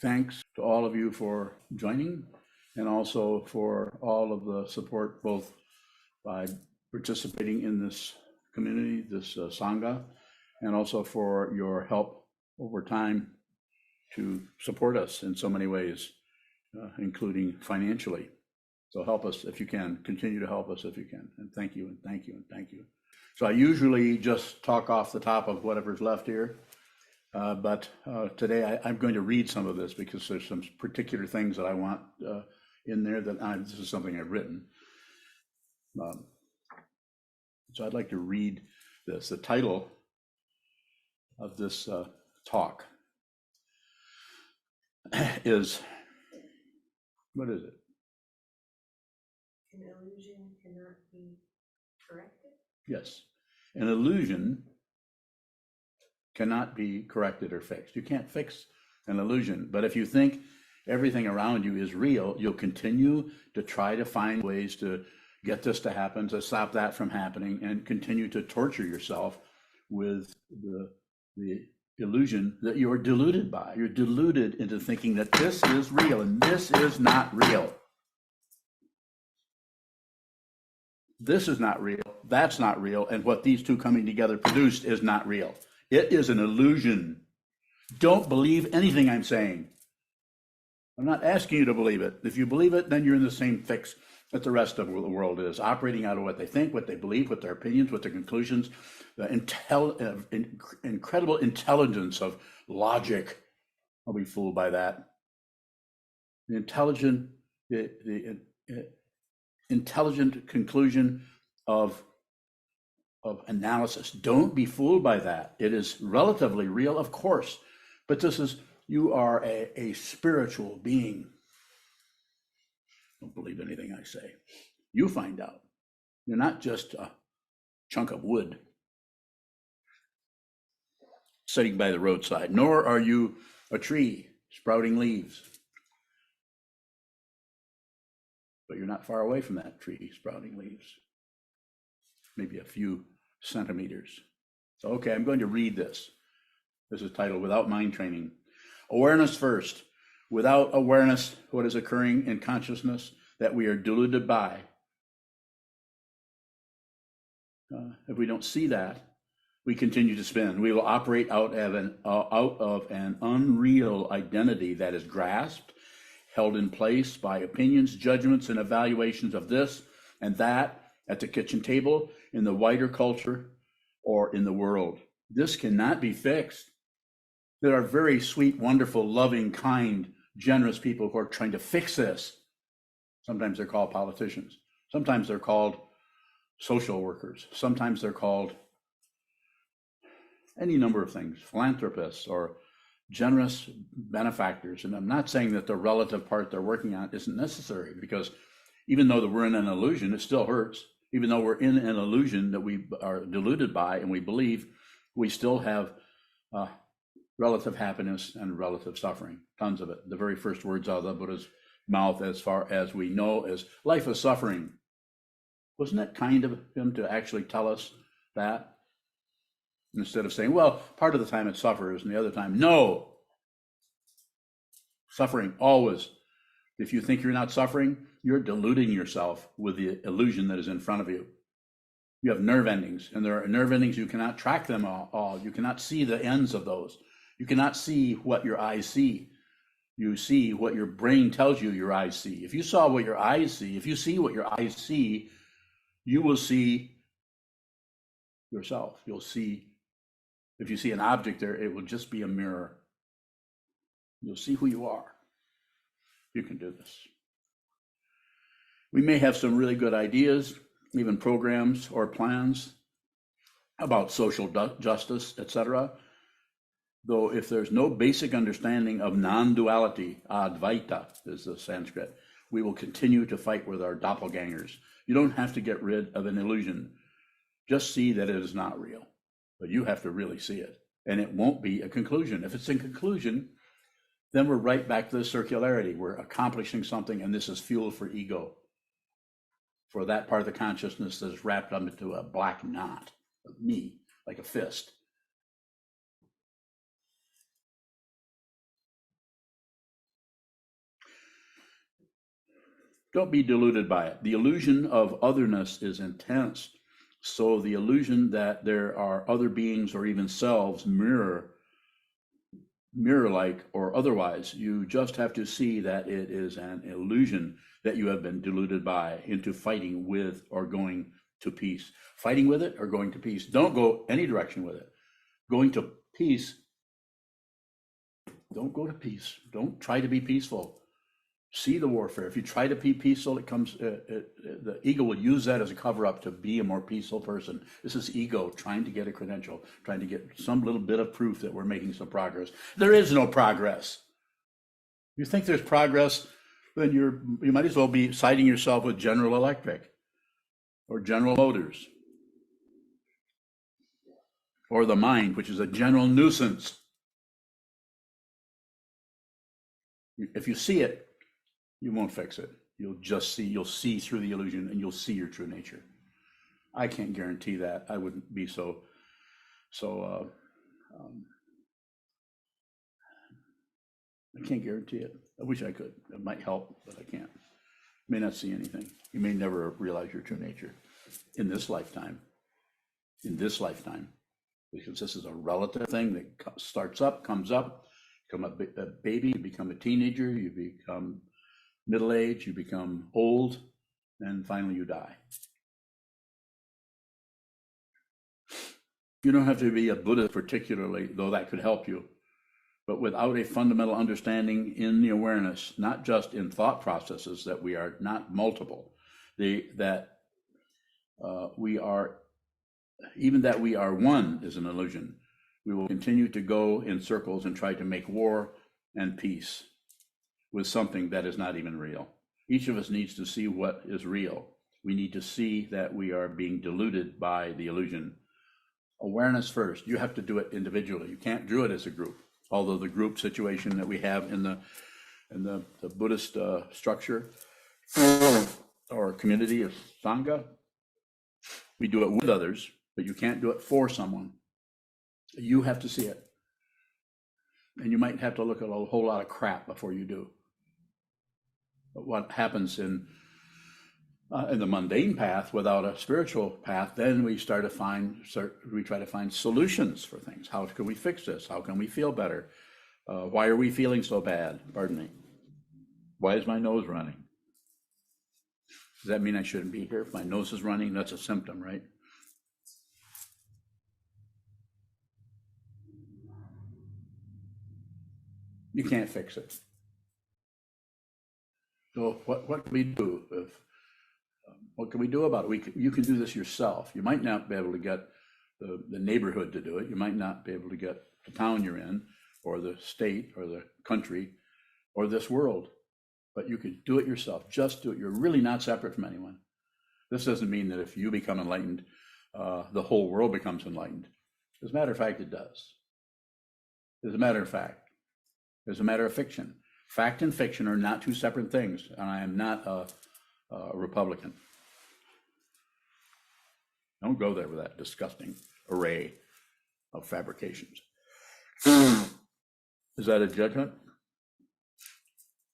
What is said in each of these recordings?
thanks to all of you for joining and also for all of the support, both by participating in this community, this Sangha, and also for your help over time to support us in so many ways, including financially. So help us if you can, continue to help us if you can. And thank you, and thank you, and thank you. So I usually just talk off the top of whatever's left here. But today I'm going to read some of this because there's some particular things that I want in there that this is something I've written. So I'd like to read this. The title of this talk is, what is it? An illusion cannot be corrected? Yes, an illusion cannot be corrected or fixed. You can't fix an illusion, but if you think everything around you is real, you'll continue to try to find ways to get this to happen, to stop that from happening, and continue to torture yourself with the illusion that you're deluded by. You're deluded into thinking that this is real and this is not real. This is not real, that's not real, and what these two coming together produced is not real. It is an illusion. Don't believe anything I'm saying. I'm not asking you to believe it. If you believe it, then you're in the same fix that the rest of the world is, operating out of what they think, what they believe, what their opinions, what their conclusions, the incredible intelligence of logic. I'll be fooled by that. The intelligent conclusion of analysis. Don't be fooled by that. It is relatively real, of course, but you are a spiritual being. Don't believe anything I say. You find out. You're not just a chunk of wood sitting by the roadside, nor are you a tree sprouting leaves. But you're not far away from that tree sprouting leaves. Maybe a few centimeters. So, okay, I'm going to read this. This is titled Without Mind Training. Awareness first. Without awareness, what is occurring in consciousness that we are deluded by. If we don't see that, we continue to spin. We will operate out of an unreal identity that is grasped, held in place by opinions, judgments, and evaluations of this and that at the kitchen table, in the wider culture, or in the world. This cannot be fixed. There are very sweet, wonderful, loving, kind, generous people who are trying to fix this. Sometimes they're called politicians. Sometimes they're called social workers. Sometimes they're called any number of things, philanthropists or generous benefactors. And I'm not saying that the relative part they're working on isn't necessary, because even though that we're in an illusion, it still hurts. Even though we're in an illusion that we are deluded by and we believe, we still have relative happiness and relative suffering, tons of it. The very first words out of the Buddha's mouth, as far as we know, is life is suffering. Wasn't it kind of him to actually tell us that? Instead of saying, well, part of the time it suffers and the other time, no. Suffering, always. If you think you're not suffering, you're deluding yourself with the illusion that is in front of you. You have nerve endings, and there are nerve endings, you cannot track them all. You cannot see the ends of those. You cannot see what your eyes see. You see what your brain tells you your eyes see. If you saw what your eyes see, if you see what your eyes see, you will see yourself. You'll see, if you see an object there, it will just be a mirror. You'll see who you are. You can do this. We may have some really good ideas, even programs or plans about social justice, etc. Though if there's no basic understanding of non-duality, Advaita is the Sanskrit, we will continue to fight with our doppelgangers. You don't have to get rid of an illusion. Just see that it is not real. But you have to really see it. And it won't be a conclusion. If it's a conclusion, then we're right back to the circularity. We're accomplishing something, and this is fuel for ego, for that part of the consciousness that is wrapped up into a black knot of me, like a fist. Don't be deluded by it. The illusion of otherness is intense. So the illusion that there are other beings or even selves mirror-like or otherwise, you just have to see that it is an illusion that you have been deluded by into fighting with or going to peace. Fighting with it or going to peace. Don't go any direction with it. Going to peace, don't go to peace. Don't try to be peaceful. See the warfare. If you try to be peaceful, the ego will use that as a cover up to be a more peaceful person. This is ego trying to get a credential, trying to get some little bit of proof that we're making some progress. There is no progress. You think there's progress, then you might as well be citing yourself with General Electric or General Motors or the mind, which is a general nuisance. If you see it, you won't fix it. You'll see through the illusion and you'll see your true nature. I can't guarantee that. I wouldn't be I can't guarantee it. I wish I could. It might help, but I can't. You may not see anything. You may never realize your true nature in this lifetime. Because this is a relative thing that starts up, comes up, become a baby, you become a teenager, you become middle-aged, you become old, and finally you die. You don't have to be a Buddhist particularly, though that could help you, but without a fundamental understanding in the awareness, not just in thought processes that we are not multiple, that we are one is an illusion. We will continue to go in circles and try to make war and peace with something that is not even real. Each of us needs to see what is real. We need to see that we are being deluded by the illusion. Awareness first. You have to do it individually. You can't do it as a group. Although the group situation that we have in the Buddhist structure or community of Sangha, we do it with others, but you can't do it for someone. You have to see it. And you might have to look at a whole lot of crap before you do. But what happens in the mundane path without a spiritual path, then we try to find solutions for things. How can we fix this? How can we feel better? Why are we feeling so bad? Pardon me. Why is my nose running? Does that mean I shouldn't be here? If my nose is running, that's a symptom, right? You can't fix it. So what can we do? What can we do about it? You can do this yourself. You might not be able to get the neighborhood to do it. You might not be able to get the town you're in, or the state, or the country, or this world. But you can do it yourself. Just do it. You're really not separate from anyone. This doesn't mean that if you become enlightened, the whole world becomes enlightened. As a matter of fact, it does. As a matter of fact. As a matter of fiction. Fact and fiction are not two separate things, and I am not a Republican. Don't go there with that disgusting array of fabrications. Is that a judgment?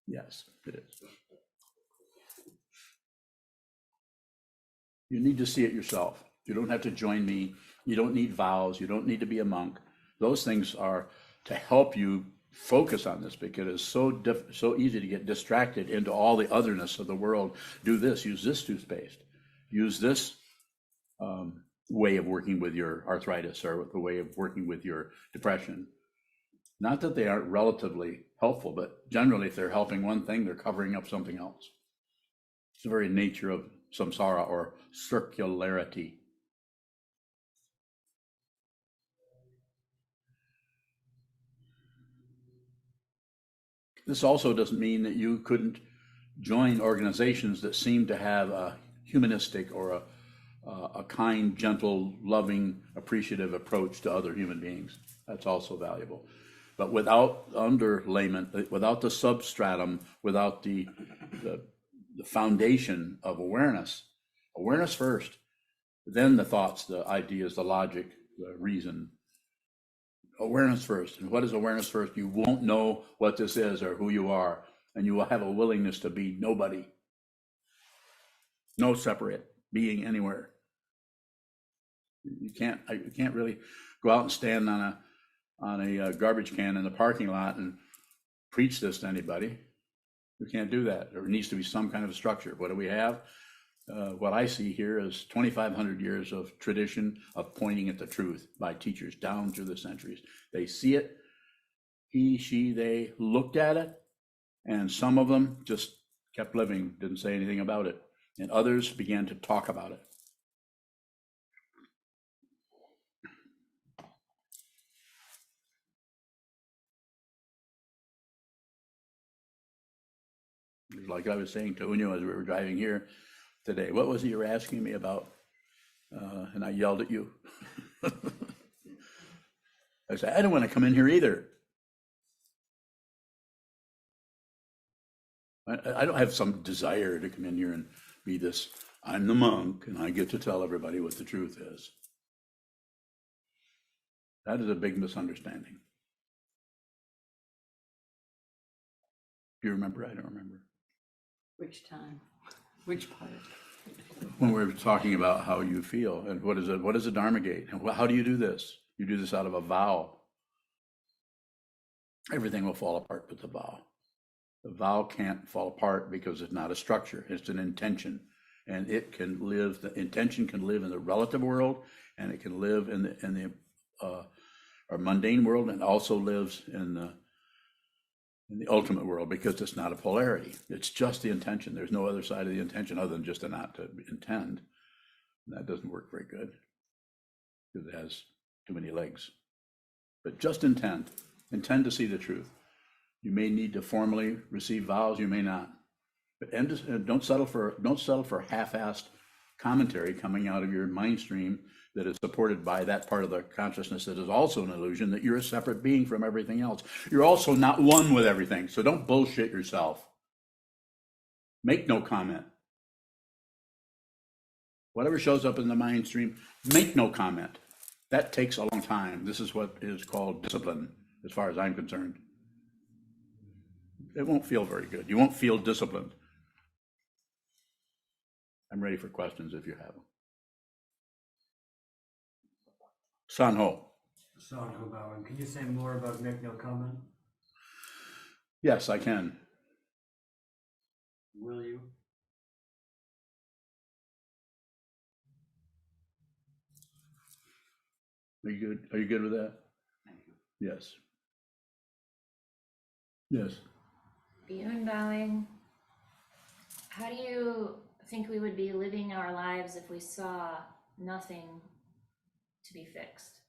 Yes, it is. You need to see it yourself. You don't have to join me. You don't need vows. You don't need to be a monk. Those things are to help you focus on this, because it's so easy to get distracted into all the otherness of the world. Do this, use this toothpaste, use this way of working with your arthritis, or the way of working with your depression. Not that they aren't relatively helpful, but generally if they're helping one thing, they're covering up something else. It's the very nature of samsara, or circularity. This also doesn't mean that you couldn't join organizations that seem to have a humanistic or a kind, gentle, loving, appreciative approach to other human beings. That's also valuable. But without underlayment, without the substratum, without the foundation of awareness first, then the thoughts, the ideas, the logic, the reason. Awareness first. And what is awareness first? You won't know what this is or who you are, and you will have a willingness to be nobody. No separate being anywhere. You can't really go out and stand on a garbage can in the parking lot and preach this to anybody. You can't do that. There needs to be some kind of structure. What do we have? What I see here is 2,500 years of tradition of pointing at the truth by teachers down through the centuries. They see it, he, she, they looked at it, and some of them just kept living, didn't say anything about it, and others began to talk about it. Like I was saying to Unyo as we were driving here today, what was it you were asking me about? And I yelled at you. I said, I don't want to come in here either. I don't have some desire to come in here and be this, I'm the monk and I get to tell everybody what the truth is. That is a big misunderstanding. Do you remember? I don't remember. Which time? Which part? When we were talking about how you feel and what is a Dharma gate? And how do you do this? You do this out of a vow. Everything will fall apart with the vow. The vow can't fall apart because it's not a structure. It's an intention. And it can live, the intention can live in the relative world, and it can live in the our mundane world, and also lives in the ultimate world, because it's not a polarity. It's just the intention. There's no other side of the intention other than just to not to intend. And that doesn't work very good because it has too many legs. But just intend to see the truth. You may need to formally receive vows, you may not. But don't settle for half-assed commentary coming out of your mind stream that is supported by that part of the consciousness that is also an illusion that you're a separate being from everything else. You're also not one with everything, so don't bullshit yourself. Make no comment. Whatever shows up in the mind stream, make no comment. That takes a long time. This is what is called discipline, as far as I'm concerned. It won't feel very good. You won't feel disciplined. I'm ready for questions if you have them. Sanho. Sanho Bowen, can you say more about make no comment? Yes, I can. Will you? Are you good? Are you good with that? Thank you. Yes. Yes. Beyond bowing, how do you think we would be living our lives if we saw nothing to be fixed?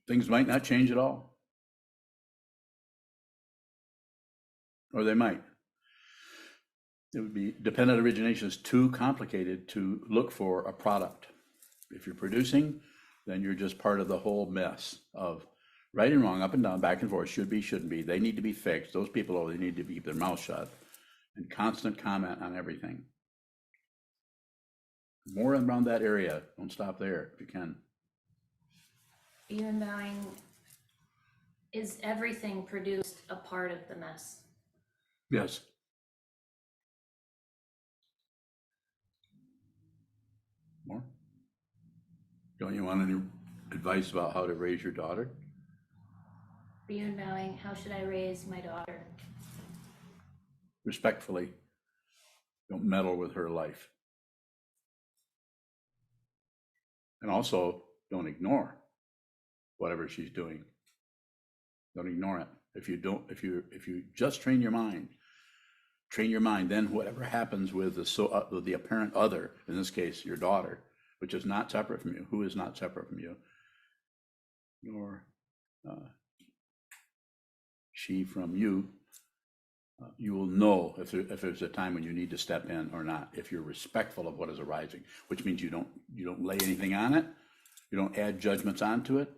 Things might not change at all. Or they might. It would be dependent origination is too complicated to look for a product. If you're producing, then you're just part of the whole mess of right and wrong, up and down, back and forth, should be, shouldn't be. They need to be fixed. Those people over there need to keep their mouth shut and constant comment on everything. More around that area. Don't stop there if you can. Beyond bowing, is everything produced a part of the mess? Yes. More? Don't you want any advice about how to raise your daughter? Beyond bowing, how should I raise my daughter? Respectfully. Don't meddle with her life. And also, don't ignore whatever she's doing. Don't ignore it. If you just train your mind, then whatever happens with the apparent other, in this case, your daughter, which is not separate from you, who is not separate from you, nor she from you, you will know if there's a time when you need to step in or not, if you're respectful of what is arising, which means you don't lay anything on it, you don't add judgments onto it,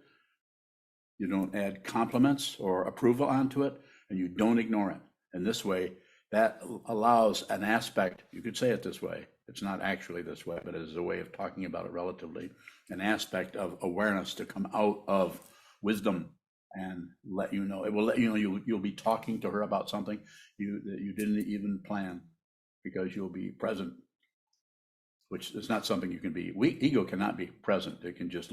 you don't add compliments or approval onto it, and you don't ignore it. And this way, that allows an aspect, you could say it this way, it's not actually this way, but it is a way of talking about it relatively, an aspect of awareness to come out of wisdom and let you know. It will let you know you'll be talking to her about something that you didn't even plan, because you'll be present which is not something you can be. Ego cannot be present. It can just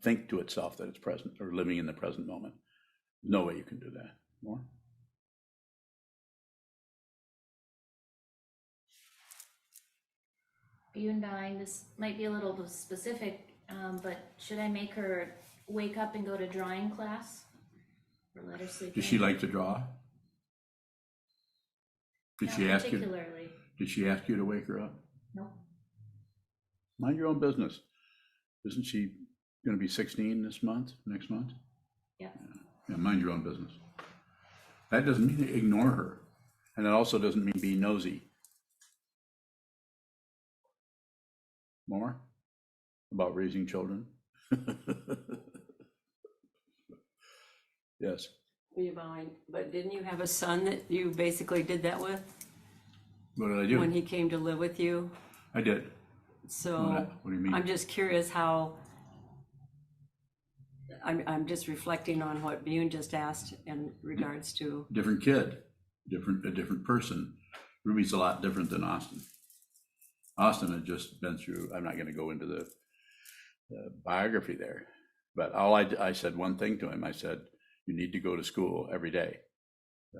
think to itself that it's present or living in the present moment. No way you can do that. More? Yoon dying, this might be a little bit specific, but should I make her wake up and go to drawing class? Or let her sleep? Does she in? like to draw? Did Not she ask you? particularly. Did she ask you to wake her up? No. Mind your own business. Isn't she going to be 16 next month? Yeah. Yeah, mind your own business. That doesn't mean ignore her. And it also doesn't mean be nosy. More about raising children? Yes. You bowing, but didn't you have a son that you basically did that with What did I do? when he came to live with you? I did. So What do you mean? I'm just curious how, I'm just reflecting on what Bune just asked in regards to, Different kid, a different person. Ruby's a lot different than Austin. Austin had just been through, I'm not going to go into the biography there, but I said one thing to him. I said, you need to go to school every day.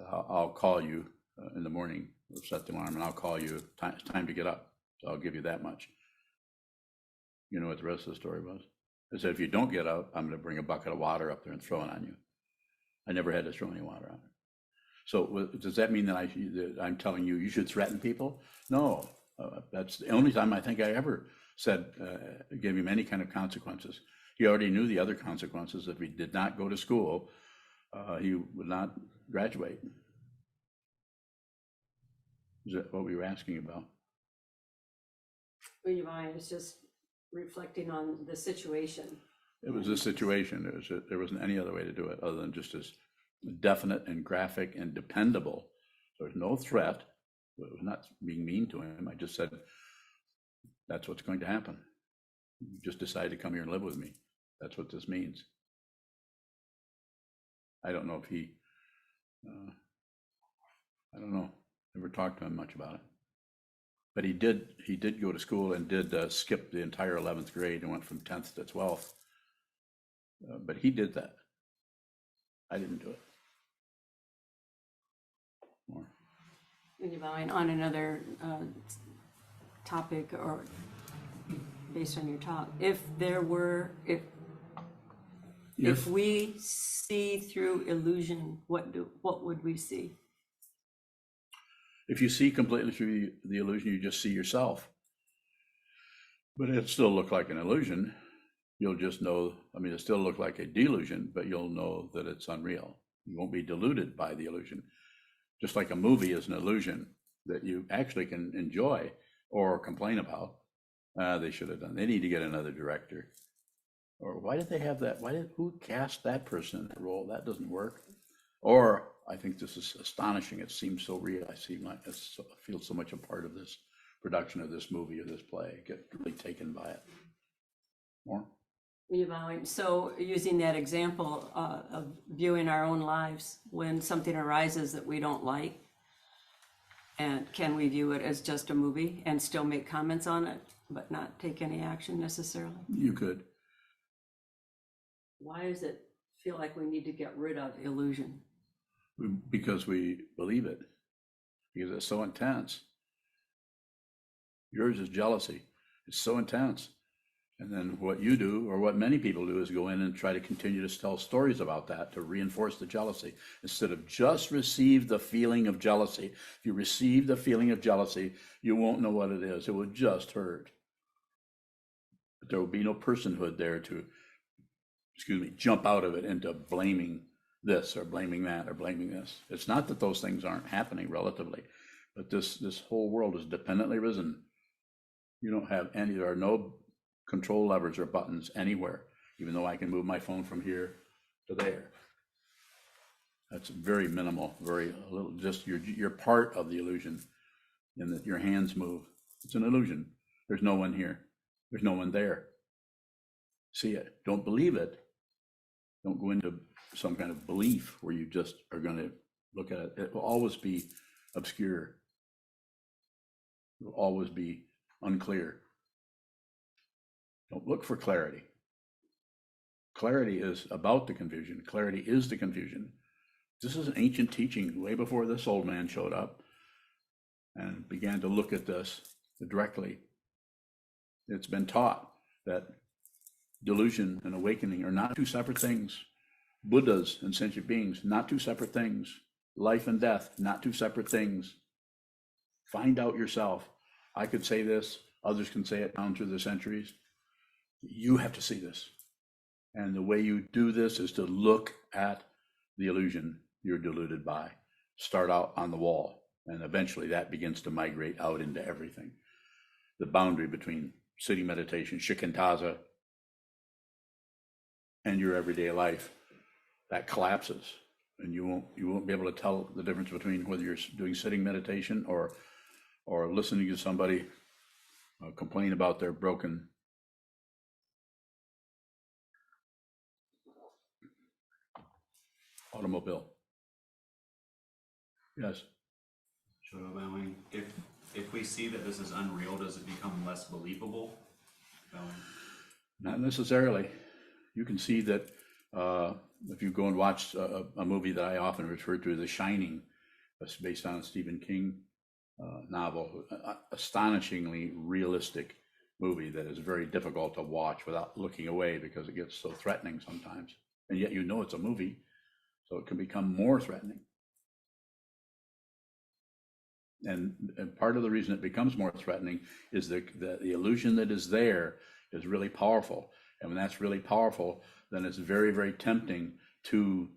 I'll call you in the morning, we'll set the alarm, and I'll call you. It's time to get up. So I'll give you that much. You know what the rest of the story was? I said, if you don't get up, I'm going to bring a bucket of water up there and throw it on you. I never had to throw any water on her. So does that mean that I'm telling you you should threaten people? No, that's the only time I think I ever said, gave him any kind of consequences. He already knew the other consequences. If he did not go to school, he would not graduate. Is that what we were asking about? you mind, it's just reflecting on the situation. It was a situation. There wasn't any other way to do it other than just as definite and graphic and dependable. There's no threat. It was not being mean to him. I just said, that's what's going to happen. You just decided to come here and live with me. That's what this means. I don't know if he, I don't know, never talked to him much about it. But he did go to school and did skip the entire 11th grade and went from 10th to 12th. But he did that. I didn't do it. More. You mind, on another topic or based on your talk, if we see through illusion, what would we see? If you see completely through the illusion, you just see yourself. But it still look like an illusion. You'll just know, it still look like a delusion, but you'll know that it's unreal. You won't be deluded by the illusion. Just like a movie is an illusion that you actually can enjoy or complain about. They should have done. They need to get another director. Or why did they have that? Who cast that person in that role? That doesn't work. Or I think this is astonishing. It seems so real. I feel so much a part of this production of this movie or this play. I get really taken by it. More? So using that example of viewing our own lives, when something arises that we don't like, and can we view it as just a movie and still make comments on it, but not take any action necessarily? You could. Why does it feel like we need to get rid of illusion? Because we believe it. Because it's so intense. Yours is jealousy. It's so intense. And then what you do, or what many people do, is go in and try to continue to tell stories about that to reinforce the jealousy, instead of just receive the feeling of jealousy. If you receive the feeling of jealousy, you won't know what it is. It will just hurt. But there will be no personhood there to, jump out of it into blaming this or blaming that or blaming this. It's not that those things aren't happening relatively, but this whole world is dependently risen. You don't have there are no control levers or buttons anywhere, even though I can move my phone from here to there. That's very minimal, very little, just you're part of the illusion in that your hands move. It's an illusion. There's no one here. There's no one there. See it. Don't believe it. Don't go into some kind of belief where you just are going to look at it. It will always be obscure. It will always be unclear. Don't look for clarity. Clarity is about the confusion. Clarity is the confusion. This is an ancient teaching way before this old man showed up and began to look at this directly. It's been taught that delusion and awakening are not two separate things. Buddhas and sentient beings, not two separate things. Life and death, not two separate things. Find out yourself. I could say this, others can say it down through the centuries. You have to see this. And the way you do this is to look at the illusion you're deluded by. Start out on the wall, and eventually that begins to migrate out into everything. The boundary between sitting meditation, shikantaza, and your everyday life, that collapses, and you won't be able to tell the difference between whether you're doing sitting meditation or listening to somebody complain about their broken automobile. Yes. Shadow bowing. If we see that this is unreal, does it become less believable? Not necessarily. You can see that if you go and watch a movie that I often refer to as The Shining, that's based on a Stephen King novel, astonishingly realistic movie that is very difficult to watch without looking away because it gets so threatening sometimes. And yet you know it's a movie, so it can become more threatening. And part of the reason it becomes more threatening is the illusion that is there is really powerful. And when that's really powerful, then it's very, very tempting to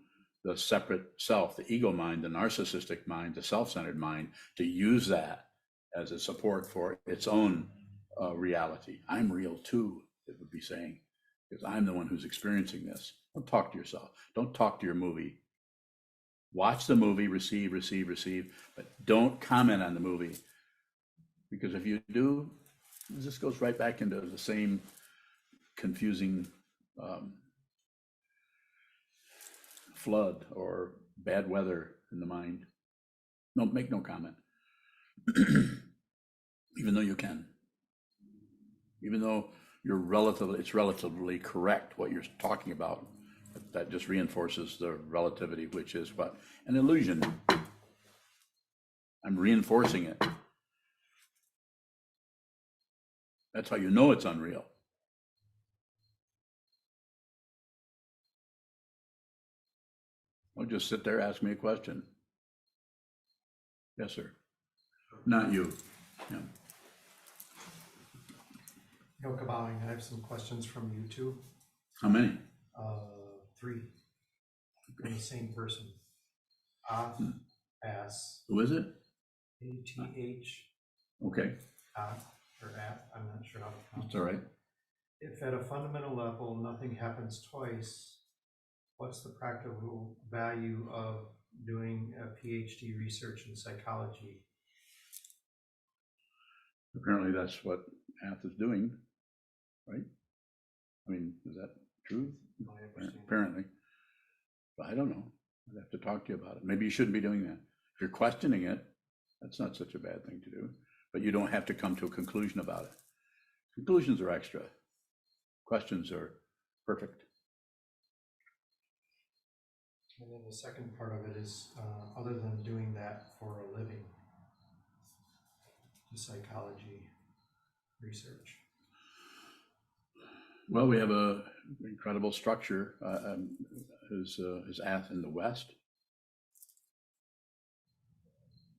the separate self, the ego mind, the narcissistic mind, the self-centered mind, to use that as a support for its own reality. I'm real too, it would be saying, because I'm the one who's experiencing this. Don't talk to yourself. Don't talk to your movie. Watch the movie, receive, but don't comment on the movie. Because if you do, this goes right back into the same confusing flood or bad weather in the mind. No, make no comment. Even though you can. Even though it's relatively correct what you're talking about. That just reinforces the relativity, which is what? An illusion. I'm reinforcing it. That's how you know it's unreal. Well, just sit there, ask me a question. Yes, sir. Not you. Yeah. Yoka Bowing, I have some questions from you too. How many? 3 from the same person. Ass. Who is it? ATH. Okay, Or at, I'm not sure how to that's pronounce all right. If at a fundamental level nothing happens twice, what's the practical value of doing a PhD research in psychology? Apparently that's what Ath is doing, right? I mean, is that true? My understanding. Apparently. But I don't know. I'd have to talk to you about it. Maybe you shouldn't be doing that. If you're questioning it, that's not such a bad thing to do. But you don't have to come to a conclusion about it. Conclusions are extra. Questions are perfect. And then the second part of it is, other than doing that for a living, the psychology research. Well, we have a incredible structure. Is Ath in the West?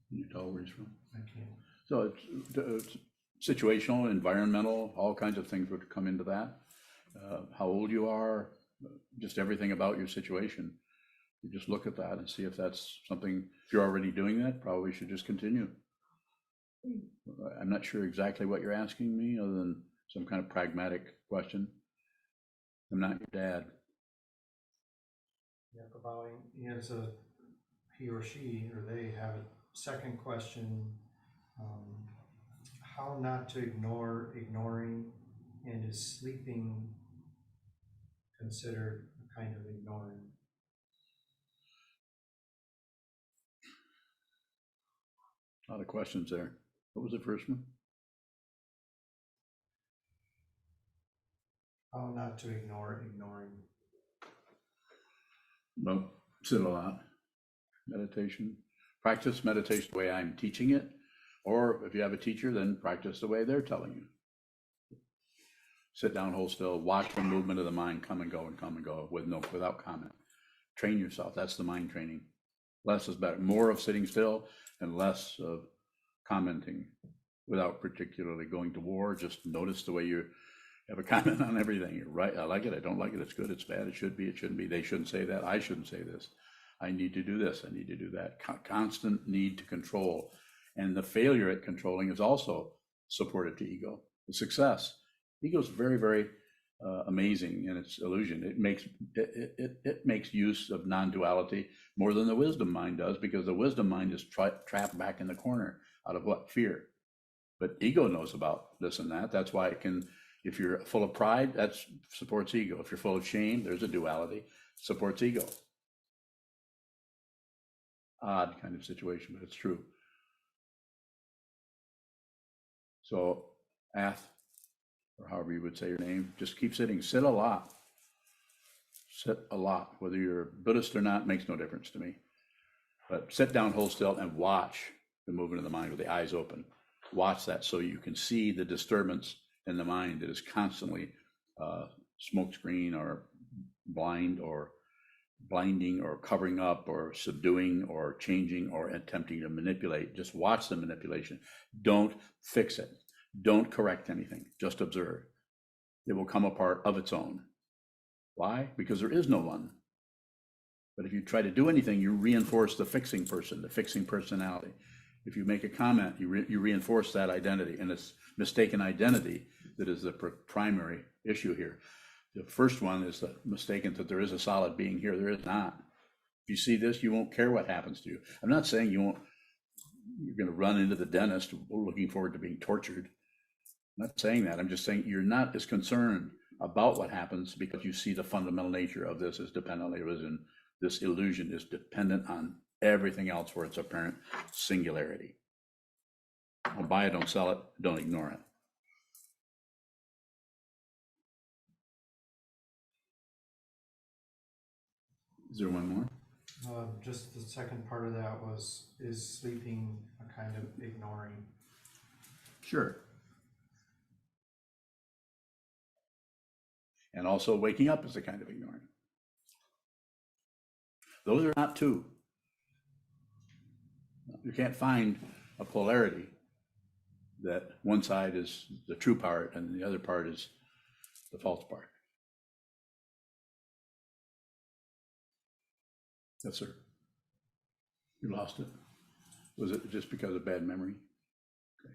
Can you tell where he's from? I can't. So it's situational, environmental, all kinds of things would come into that. How old you are, just everything about your situation. You just look at that and see if that's something, if you're already doing that, probably should just continue. I'm not sure exactly what you're asking me, other than some kind of pragmatic question. I'm not your dad. Yoka Bowing, he or she or they have a second question. How not to ignore ignoring, and is sleeping considered a kind of ignoring? A lot of questions there. What was the first one? How not to ignore ignoring. Well, sit a lot. Meditation. Practice meditation the way I'm teaching it. Or if you have a teacher, then practice the way they're telling you. Sit down, hold still, watch the movement of the mind come and go without comment. Train yourself. That's the mind training. Less is better. More of sitting still and less of commenting without particularly going to war. Just notice the way you have a comment on everything. You're right. I like it. I don't like it. It's good. It's bad. It should be. It shouldn't be. They shouldn't say that. I shouldn't say this. I need to do this. I need to do that. Constant need to control. And the failure at controlling is also supportive to ego. The success. Ego is very, very amazing in its illusion. It makes use of non-duality more than the wisdom mind does, because the wisdom mind is trapped back in the corner out of what? Fear. But ego knows about this and that. That's why it can, if you're full of pride, that supports ego. If you're full of shame, there's a duality, supports ego. Odd kind of situation, but it's true. So, Ath, or however you would say your name, just keep sitting. Sit a lot. Sit a lot. Whether you're Buddhist or not makes no difference to me. But sit down, hold still, and watch the movement of the mind with the eyes open. Watch that so you can see the disturbance in the mind that is constantly smokescreen or blind or blinding or covering up or subduing or changing or attempting to manipulate. Just watch the manipulation. Don't fix it. Don't correct anything. Just observe. It will come apart of its own. Why? Because there is no one. But if you try to do anything, you reinforce the fixing person, the fixing personality. If you make a comment, you reinforce that identity, and it's mistaken identity that is the primary issue here. The first one is the mistaken that there is a solid being here. There is not. If you see this, you won't care what happens to you. I'm not saying you're going to run into the dentist looking forward to being tortured. I'm not saying that. I'm just saying you're not as concerned about what happens because you see the fundamental nature of this is dependent on illusion. This illusion is dependent on everything else for its apparent singularity. Don't buy it, don't sell it, don't ignore it. Is there one more? Just the second part of that is sleeping a kind of ignoring? Sure. And also waking up is a kind of ignoring. Those are not two. You can't find a polarity that one side is the true part and the other part is the false part. Yes, sir. You lost it. Was it just because of bad memory? Okay.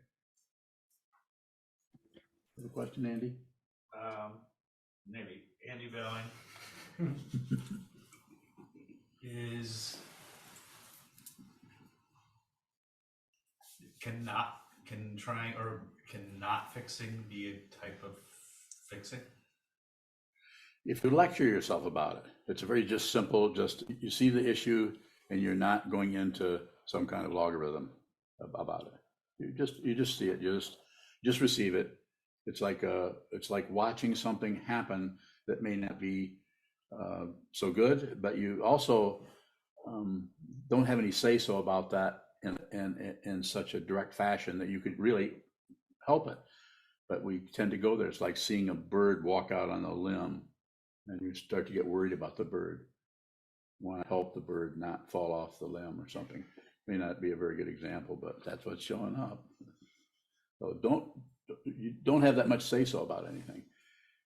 Have a question, Andy? Maybe Andy Bowing is can not fixing be a type of fixing? If you lecture yourself about it, it's a very just simple, you see the issue and you're not going into some kind of logarithm about it. You just see it, you just receive it. It's like watching something happen that may not be so good, but you also don't have any say-so about that in such a direct fashion that you could really help it. But we tend to go there. It's like seeing a bird walk out on a limb and you start to get worried about the bird. You want to help the bird not fall off the limb or something. May not be a very good example, but that's what's showing up. So you don't have that much say-so about anything.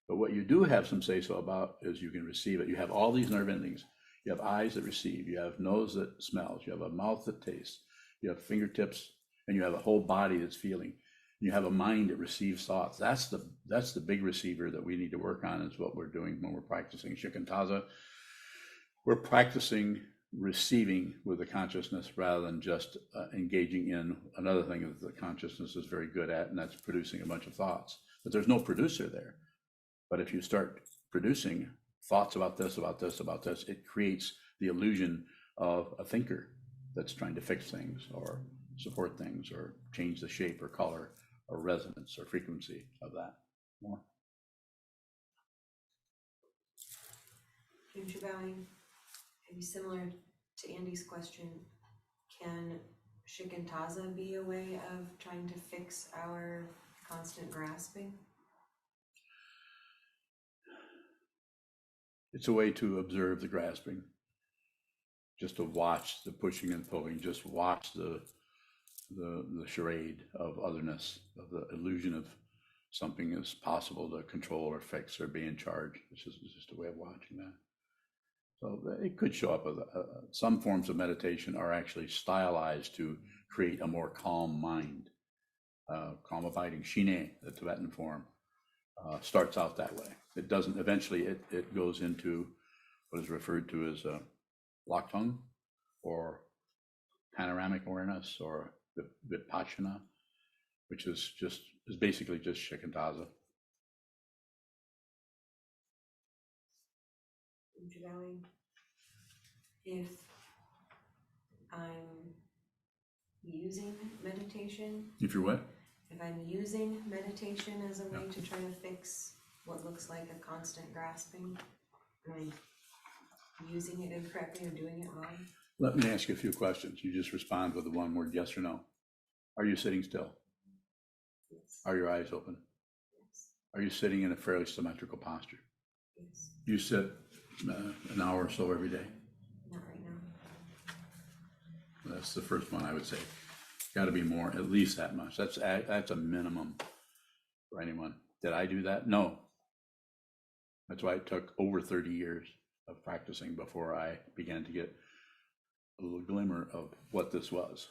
But what you do have some say-so about is you can receive it. You have all these nerve endings. You have eyes that receive, you have nose that smells, you have a mouth that tastes, you have fingertips, and you have a whole body that's feeling. You have a mind that receives thoughts. That's the big receiver that we need to work on, is what we're doing when we're practicing shikantaza. We're practicing receiving with the consciousness rather than just engaging in another thing that the consciousness is very good at, and that's producing a bunch of thoughts. But there's no producer there. But if you start producing thoughts about this, it creates the illusion of a thinker that's trying to fix things or support things or change the shape or color or resonance or frequency of that. More? Future bowing, maybe similar to Andy's question, can shikantaza be a way of trying to fix our constant grasping? It's a way to observe the grasping, just to watch the pushing and pulling, just watch the charade of otherness, of the illusion of something is possible to control or fix or be in charge. It's just a way of watching that. So it could show up. Some forms of meditation are actually stylized to create a more calm mind. Calm abiding, Shine, the Tibetan form, starts out that way. It doesn't, eventually it goes into what is referred to as Laktung, or panoramic awareness, or Vipassana, which is basically just shikantaza. Future bowing, if I'm using meditation, If you're what? if I'm using meditation as a way to try to fix what looks like a constant grasping, am I using it incorrectly or doing it wrong? Let me ask you a few questions. You just respond with the one word yes or no. Are you sitting still? Yes. Are your eyes open? Yes. Are you sitting in a fairly symmetrical posture? Yes. You sit an hour or so every day? Not right now. That's the first one I would say. Got to be more, at least that much. That's a minimum for anyone. Did I do that? No. That's why it took over 30 years of practicing before I began to get a little glimmer of what this was.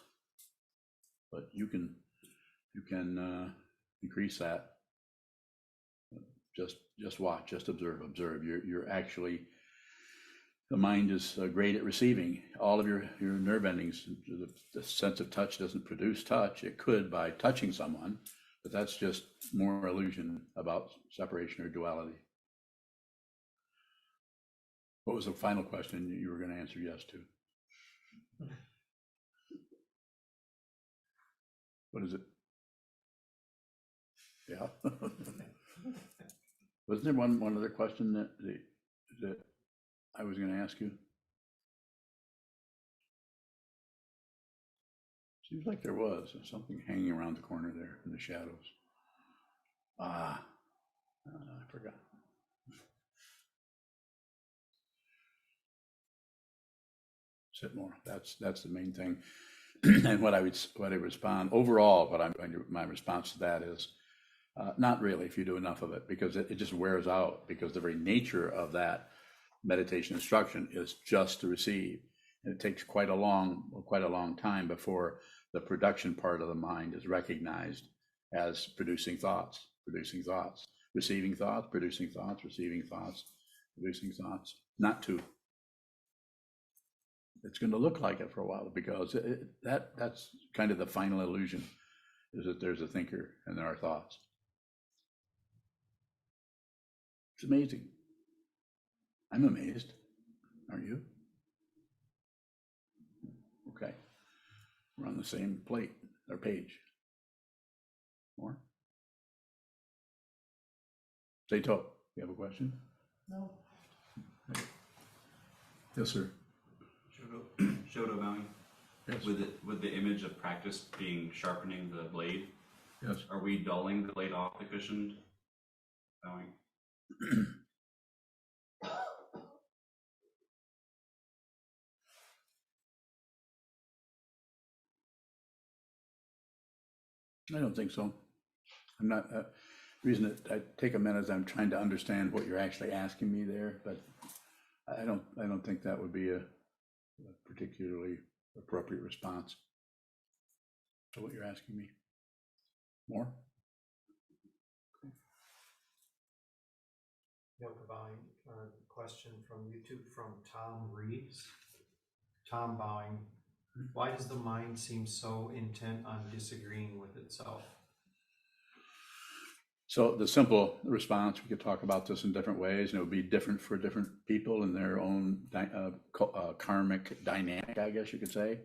But you can increase that. Just watch, just observe. You're actually, the mind is great at receiving all of your nerve endings. The sense of touch doesn't produce touch. It could by touching someone, but that's just more illusion about separation or duality. What was the final question you were going to answer yes to? What is it? Yeah. Wasn't there one other question that I was going to ask you? Seems like there was something hanging around the corner there in the shadows. I forgot. Sit more. That's the main thing. And what I respond overall, my response to that is not really, if you do enough of it, because it just wears out, because the very nature of that meditation instruction is just to receive. And it takes quite a long time before the production part of the mind is recognized as producing thoughts, receiving thoughts, producing thoughts, receiving thoughts, producing thoughts. Not to. It's going to look like it for a while, because that's kind of the final illusion, is that there's a thinker and there are thoughts. It's amazing. I'm amazed. Aren't you? Okay. We're on the same plate or page. More? Saito, you have a question? No. Okay. Yes, sir. Shoto bowing. Yes. With the image of practice being sharpening the blade, Yes. are we dulling the blade off the cushioned bowing? I don't think so. I'm not, reason that I take a minute is I'm trying to understand what you're actually asking me there, but I don't think that would be a particularly appropriate response to what you're asking me. More? Yoga bowing, question from YouTube from Tom Reeves. Tom bowing, why does the mind seem so intent on disagreeing with itself? So the simple response, we could talk about this in different ways, and it would be different for different people in their own karmic dynamic, I guess you could say.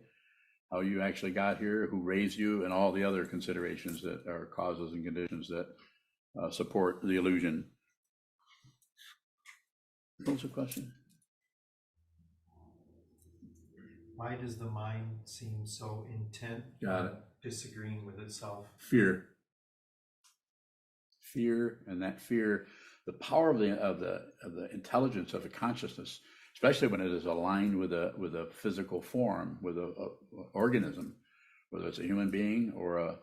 How you actually got here, who raised you, and all the other considerations that are causes and conditions that support the illusion. What was the question? Why does the mind seem so intent Got on it. disagreeing with itself? Fear. Fear, and that fear, the power of the intelligence of the consciousness, especially when it is aligned with a physical form, with a organism, whether it's a human being or a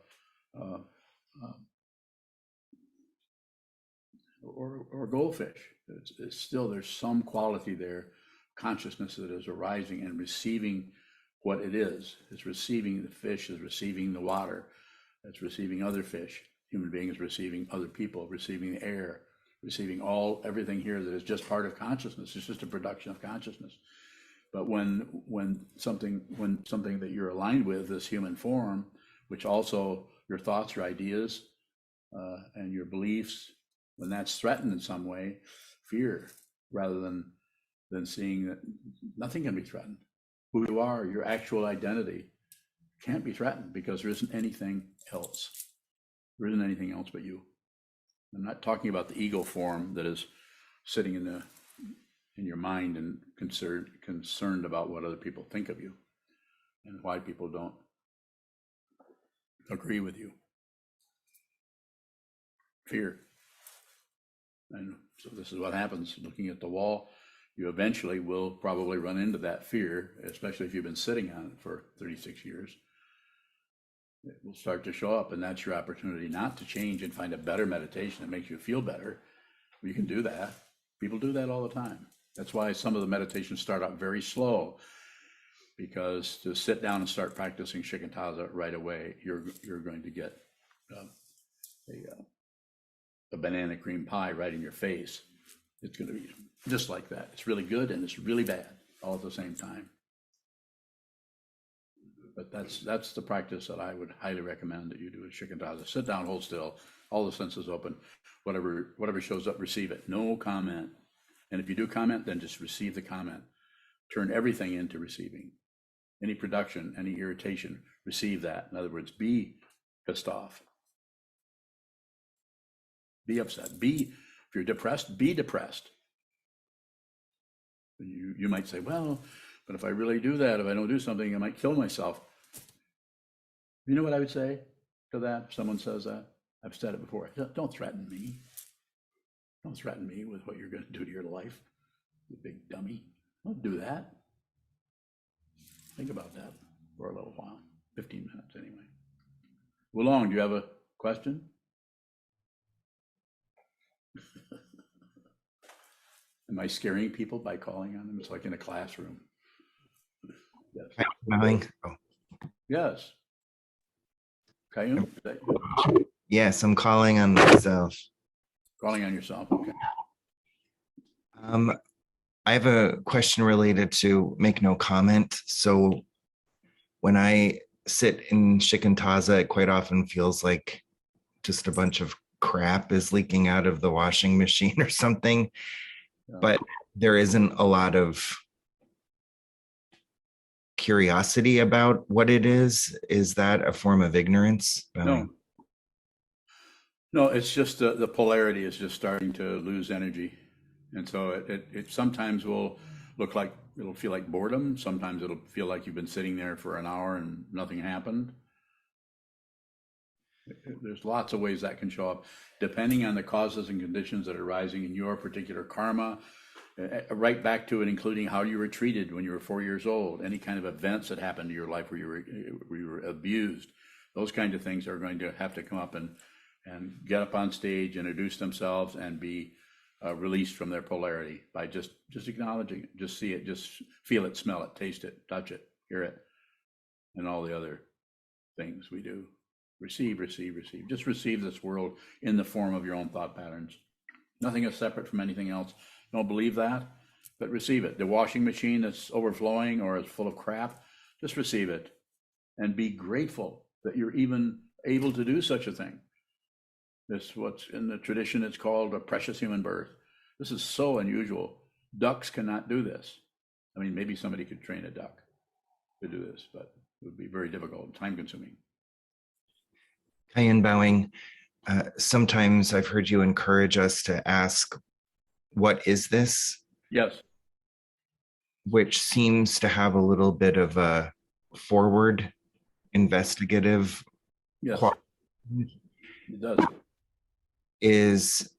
goldfish. It's still, there's some quality there, consciousness that is arising and receiving what it is. It's receiving the fish, is receiving the water, it's receiving other fish. Human being is receiving other people, receiving the air, receiving everything here that is just part of consciousness. It's just a production of consciousness. But when something that you're aligned with, this human form, which also your thoughts, your ideas, and your beliefs, when that's threatened in some way, fear, rather than seeing that nothing can be threatened. Who you are, your actual identity, can't be threatened because there isn't anything else. There isn't anything else but you. I'm not talking about the ego form that is sitting in your mind and concerned about what other people think of you and why people don't agree with you. Fear. And so this is what happens. Looking at the wall, you eventually will probably run into that fear, especially if you've been sitting on it for 36 years. It will start to show up, and that's your opportunity not to change and find a better meditation that makes you feel better. You can do that. People do that all the time. That's why some of the meditations start out very slow, because to sit down and start practicing Shikantaza right away, you're going to get a banana cream pie right in your face. It's going to be just like that. It's really good and it's really bad all at the same time. But that's the practice that I would highly recommend that you do at Shikantaza. Sit down, hold still, all the senses open. Whatever shows up, receive it. No comment. And if you do comment, then just receive the comment. Turn everything into receiving. Any production, any irritation, receive that. In other words, be pissed off. Be upset. If you're depressed, be depressed. You might say, well, but if I really do that, if I don't do something, I might kill myself. You know what I would say to that if someone says that? I've said it before. Don't threaten me. Don't threaten me with what you're going to do to your life, you big dummy. Don't do that. Think about that for a little while. 15 minutes anyway. Wulong, do you have a question? Am I scaring people by calling on them? It's like in a classroom. Yes. Oh, Yes. Kayum? yes, I'm calling on myself. Calling on yourself. Okay. I have a question related to make no comment. So when I sit in Shikantaza, it quite often feels like just a bunch of crap is leaking out of the washing machine or something. But there isn't a lot of curiosity about what it is. Is that a form of ignorance? No, it's just the polarity is just starting to lose energy. And so it sometimes will look like, it'll feel like boredom. Sometimes it'll feel like you've been sitting there for an hour and nothing happened. There's lots of ways that can show up, depending on the causes and conditions that are arising in your particular karma, right back to it, including how you were treated when you were 4 years old, any kind of events that happened in your life where you were abused. Those kind of things are going to have to come up and get up on stage, introduce themselves, and be released from their polarity by just acknowledging it, just see it, just feel it, smell it, taste it, touch it, hear it, and all the other things we do. Receive, receive, receive. Just receive this world in the form of your own thought patterns. Nothing is separate from anything else. Don't believe that, but receive it. The washing machine that's overflowing or is full of crap, just receive it and be grateful that you're even able to do such a thing. This, what's in the tradition, it's called a precious human birth. This is so unusual. Ducks cannot do this. I mean, maybe somebody could train a duck to do this, but it would be very difficult and time consuming. Kayan bowing. Sometimes I've heard you encourage us to ask, what is this? Yes. which seems to have a little bit of a forward investigative Yes, quality, it does. is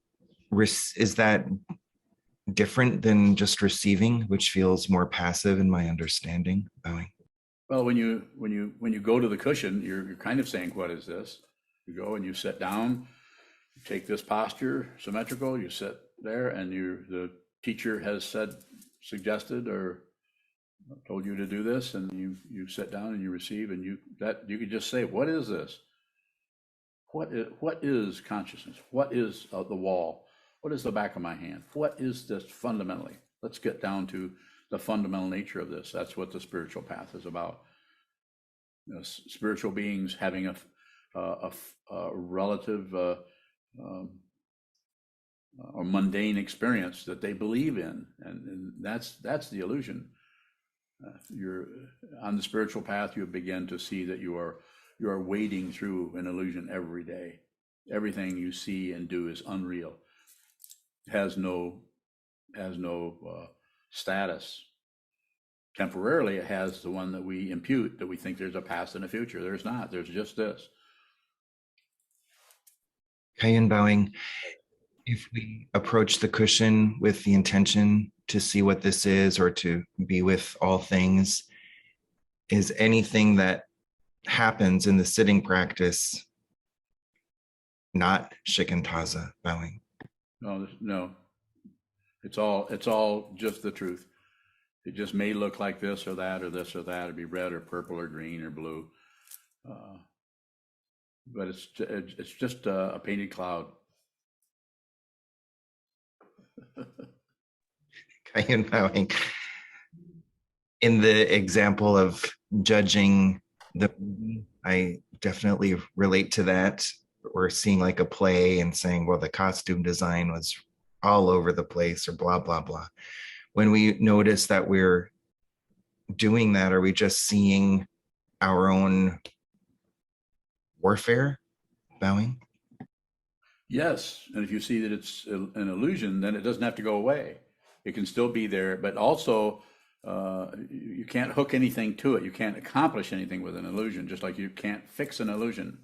is that different than just receiving, which feels more passive in my understanding? Bowing. Well, when you go to the cushion, you're kind of saying, what is this? You go and you sit down, you take this posture, symmetrical, you sit there, and the teacher has suggested or told you to do this, and you sit down and you receive, and you could just say, what is this? What is consciousness? What is the wall? What is the back of my hand? What is this fundamentally? Let's get down to the fundamental nature of this. That's what the spiritual path is about. Spiritual beings having a relative or mundane experience that they believe in, and that's the illusion. You're on the spiritual path. You begin to see that you are wading through an illusion every day. Everything you see and do is unreal. Has no status. Temporarily, it has the one that we impute, that we think there's a past and a future. There's not. There's just this. Kayan bowing. If we approach the cushion with the intention to see what this is or to be with all things, is anything that happens in the sitting practice not shikantaza? Bowing. No. It's all just the truth. It just may look like this or that or this or that, or be red or purple or green or blue, but it's just a painted cloud. Kayan bowing. In the example of judging the movie, I definitely relate to that. Or seeing like a play and saying, well, the costume design was all over the place or blah, blah, blah. When we notice that we're doing that, are we just seeing our own warfare? Bowing? Yes, and if you see that it's an illusion, then it doesn't have to go away. It can still be there, but also you can't hook anything to it. You can't accomplish anything with an illusion, just like you can't fix an illusion.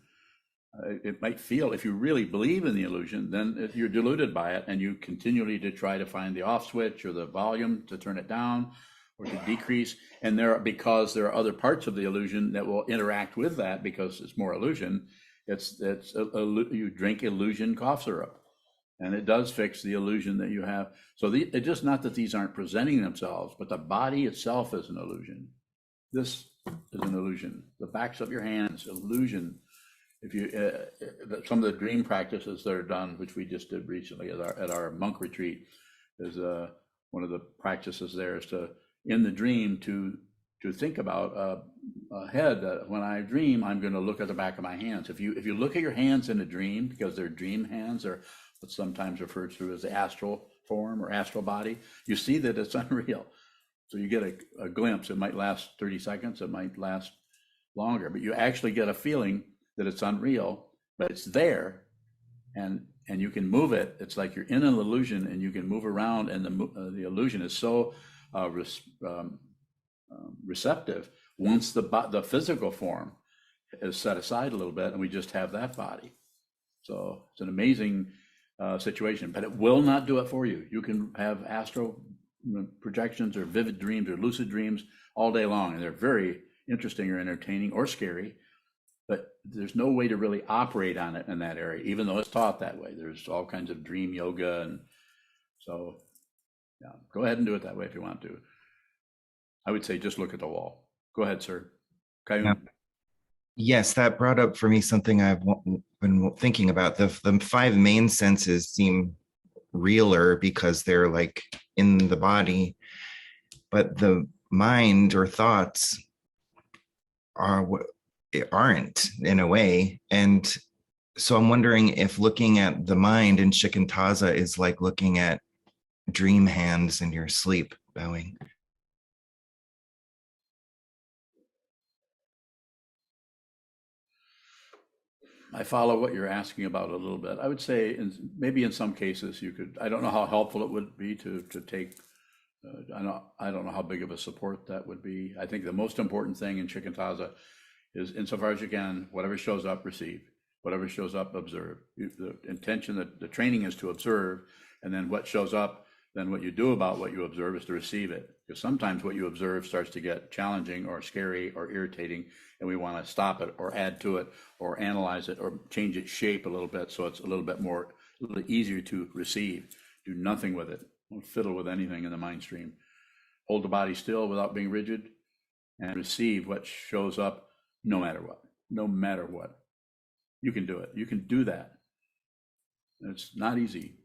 It might feel, if you really believe in the illusion, then you're deluded by it, and you continually to try to find the off switch or the volume to turn it down or to decrease. And because there are other parts of the illusion that will interact with that, because it's more illusion. You drink illusion cough syrup, and it does fix the illusion that you have. So it's just not that these aren't presenting themselves, but the body itself is an illusion. This is an illusion. The backs of your hands, illusion. If you some of the dream practices that are done, which we just did recently at our monk retreat, is one of the practices there is to, in the dream, to think about ahead. When I dream, I'm going to look at the back of my hands. If you look at your hands in a dream, because they're dream hands, or what's sometimes referred to as the astral form or astral body, you see that it's unreal. So you get a glimpse. It might last 30 seconds. It might last longer, but you actually get a feeling that it's unreal, but it's there, and you can move it. It's like you're in an illusion, and you can move around, and the illusion is so receptive. Once the physical form is set aside a little bit, and we just have that body. So it's an amazing situation, but it will not do it for you. You can have astral projections or vivid dreams or lucid dreams all day long, and they're very interesting or entertaining or scary. But there's no way to really operate on it in that area, even though it's taught that way. There's all kinds of dream yoga, and so yeah, go ahead and do it that way if you want to. I would say just look at the wall. Go ahead, sir. Yeah. Yes, that brought up for me something I've been thinking about. The five main senses seem realer because they're like in the body, but the mind or thoughts aren't in a way. And so I'm wondering if looking at the mind in shikantaza is like looking at dream hands in your sleep. Bowing. I follow what you're asking about a little bit. I would say maybe in some cases you could, I don't know how helpful it would be to take I don't know how big of a support that would be. I think the most important thing in Shikantaza is, insofar as you can, whatever shows up, receive. Whatever shows up, observe. The intention, that the training is to observe, and then what shows up, then what you do about what you observe is to receive it. Because sometimes what you observe starts to get challenging or scary or irritating, and we want to stop it or add to it or analyze it or change its shape a little bit so it's a little easier to receive. Do nothing with it. Don't fiddle with anything in the mind stream. Hold the body still without being rigid and receive what shows up, no matter what. No matter what. You can do it. You can do that. It's not easy.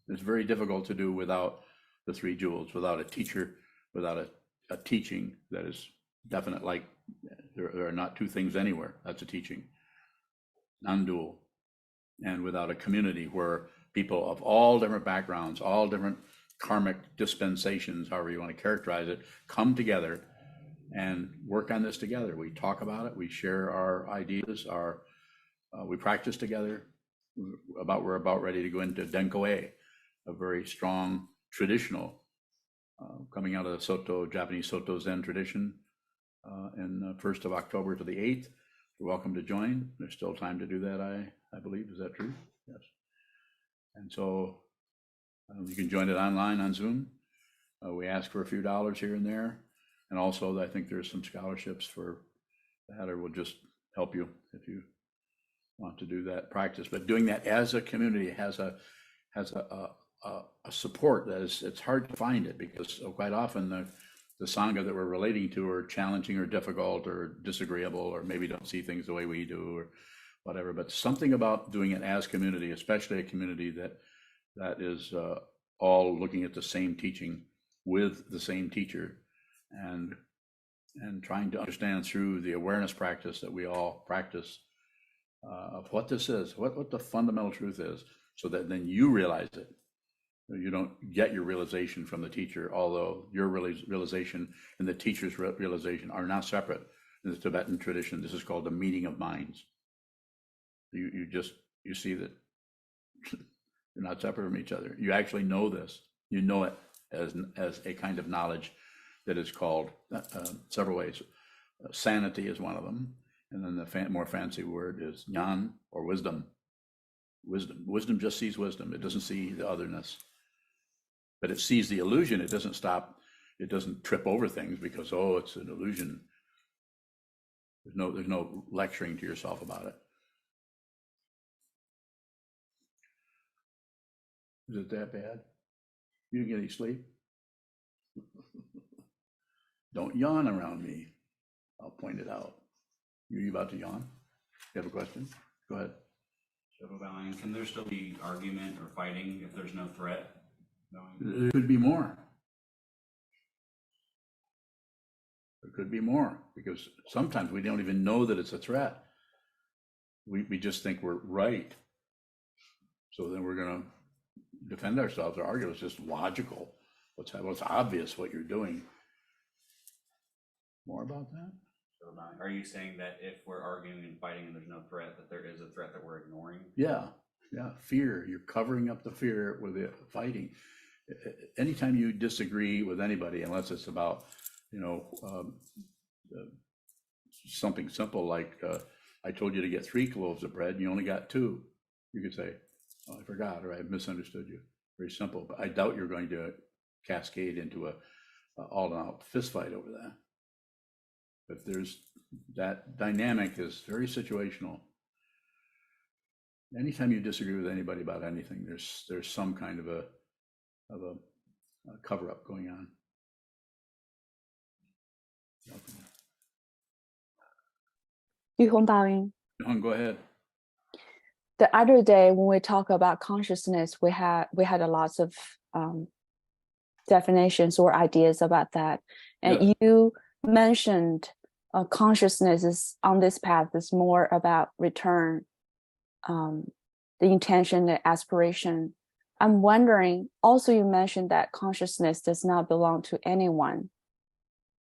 It's very difficult to do without the 3 jewels, without a teacher, without a teaching that is definite. Like there are not 2 things anywhere. That's a teaching, non-dual. And without a community where people of all different backgrounds, all different karmic dispensations, however you want to characterize it, come together and work on this together. We talk about it. We share our ideas. We practice together. We're about ready to go into Denko-e, a very strong traditional coming out of the Japanese Soto Zen tradition, in the 1st of October to the 8th. You're welcome to join. There's still time to do that, I believe. Is that true? Yes. And so you can join it online on Zoom. We ask for a few dollars here and there. And also, I think there's some scholarships for that, or we'll just help you if you want to do that practice. But doing that as a community has a support that it's hard to find it, because quite often the Sangha that we're relating to are challenging or difficult or disagreeable, or maybe don't see things the way we do or whatever. But something about doing it as community, especially a community that is all looking at the same teaching with the same teacher, and trying to understand through the awareness practice that we all practice of what this is, what the fundamental truth is, so that then you realize it. You don't get your realization from the teacher, although your realization and the teacher's realization are not separate. In the Tibetan tradition, this is called the meeting of minds. You see that you're not separate from each other. You actually know this. You know it as a kind of knowledge that is called several ways. Sanity is one of them. And then the more fancy word is jnana, or wisdom. Wisdom just sees wisdom. It doesn't see the otherness. But it sees the illusion. It doesn't stop. It doesn't trip over things because, oh, it's an illusion. There's no lecturing to yourself about it. Is it that bad? You didn't get any sleep? Don't yawn around me. I'll point it out. You about to yawn? You have a question? Go ahead. Can there still be argument or fighting if there's no threat? There could be more. There could be more, because sometimes we don't even know that it's a threat. We just think we're right. So then we're going to defend ourselves or argue. It's just logical. What's obvious what you're doing. More about that? Are you saying that if we're arguing and fighting and there's no threat, that there is a threat that we're ignoring? Yeah. Fear. You're covering up the fear with the fighting. Anytime you disagree with anybody, unless it's about, something simple like I told you to get 3 loaves of bread and you only got 2, you could say, oh, I forgot, or I misunderstood you. Very simple. But I doubt you're going to cascade into a all-out fist fight over that. But that dynamic is very situational. Anytime you disagree with anybody about anything, there's some kind of a cover-up going on. Yuhong Daoying. Go ahead. The other day when we talk about consciousness, we had a lots of definitions or ideas about that, and Yeah. you mentioned consciousness is on this path is more about return, the intention, the aspiration. I'm wondering, also you mentioned that consciousness does not belong to anyone.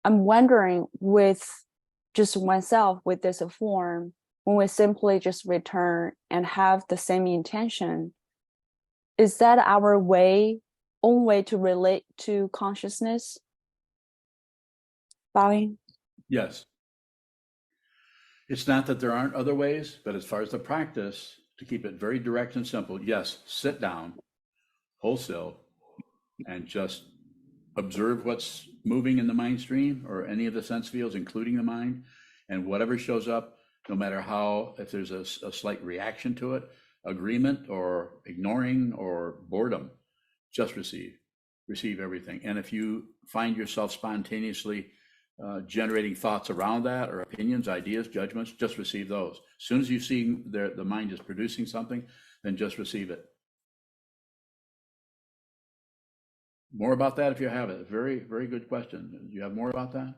I'm wondering, with just oneself, with this form, when we simply just return and have the same intention, is that our way own way to relate to consciousness? Bowing. Yes. It's not that there aren't other ways, but as far as the practice, to keep it very direct and simple, yes, sit down, hold still, and just observe what's moving in the mind stream or any of the sense fields, including the mind, and whatever shows up, no matter how, if there's a slight reaction to it, agreement or ignoring or boredom, just receive everything. And if you find yourself spontaneously generating thoughts around that or opinions, ideas, judgments, just receive those. As soon as you see the mind is producing something, then just receive it. More about that if you have it. Very, very good question. Do you have more about that?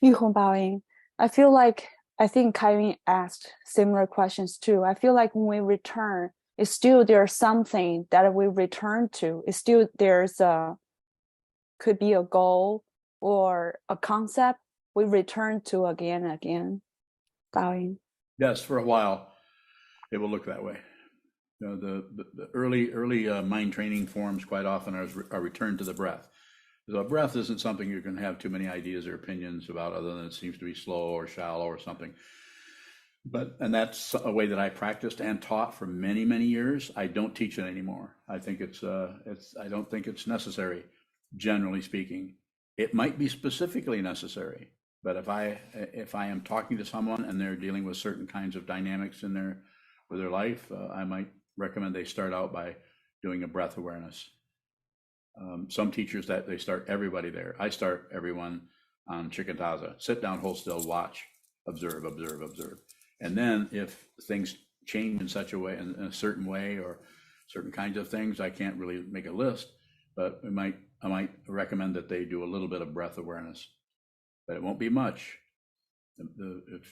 玉红 bowing. I think Kevin asked similar questions too. I feel like when we return, it's still there's something that we return to. It's still could be a goal or a concept we return to again and again. Bowing. Yes, for a while, it will look that way. The early mind training forms quite often are returned to the breath. The breath isn't something you can have too many ideas or opinions about, other than it seems to be slow or shallow or something. And that's a way that I practiced and taught for many, many years. I don't teach it anymore. I think I don't think it's necessary, generally speaking. It might be specifically necessary, but if I am talking to someone and they're dealing with certain kinds of dynamics in their life, I might recommend they start out by doing a breath awareness. Some teachers that they start everybody there. I start everyone on Shikantaza. Sit down, hold still, watch, observe, observe, observe. And then if things change in such a way, in a certain way, or certain kinds of things, I can't really make a list, but I might recommend that they do a little bit of breath awareness, but it won't be much.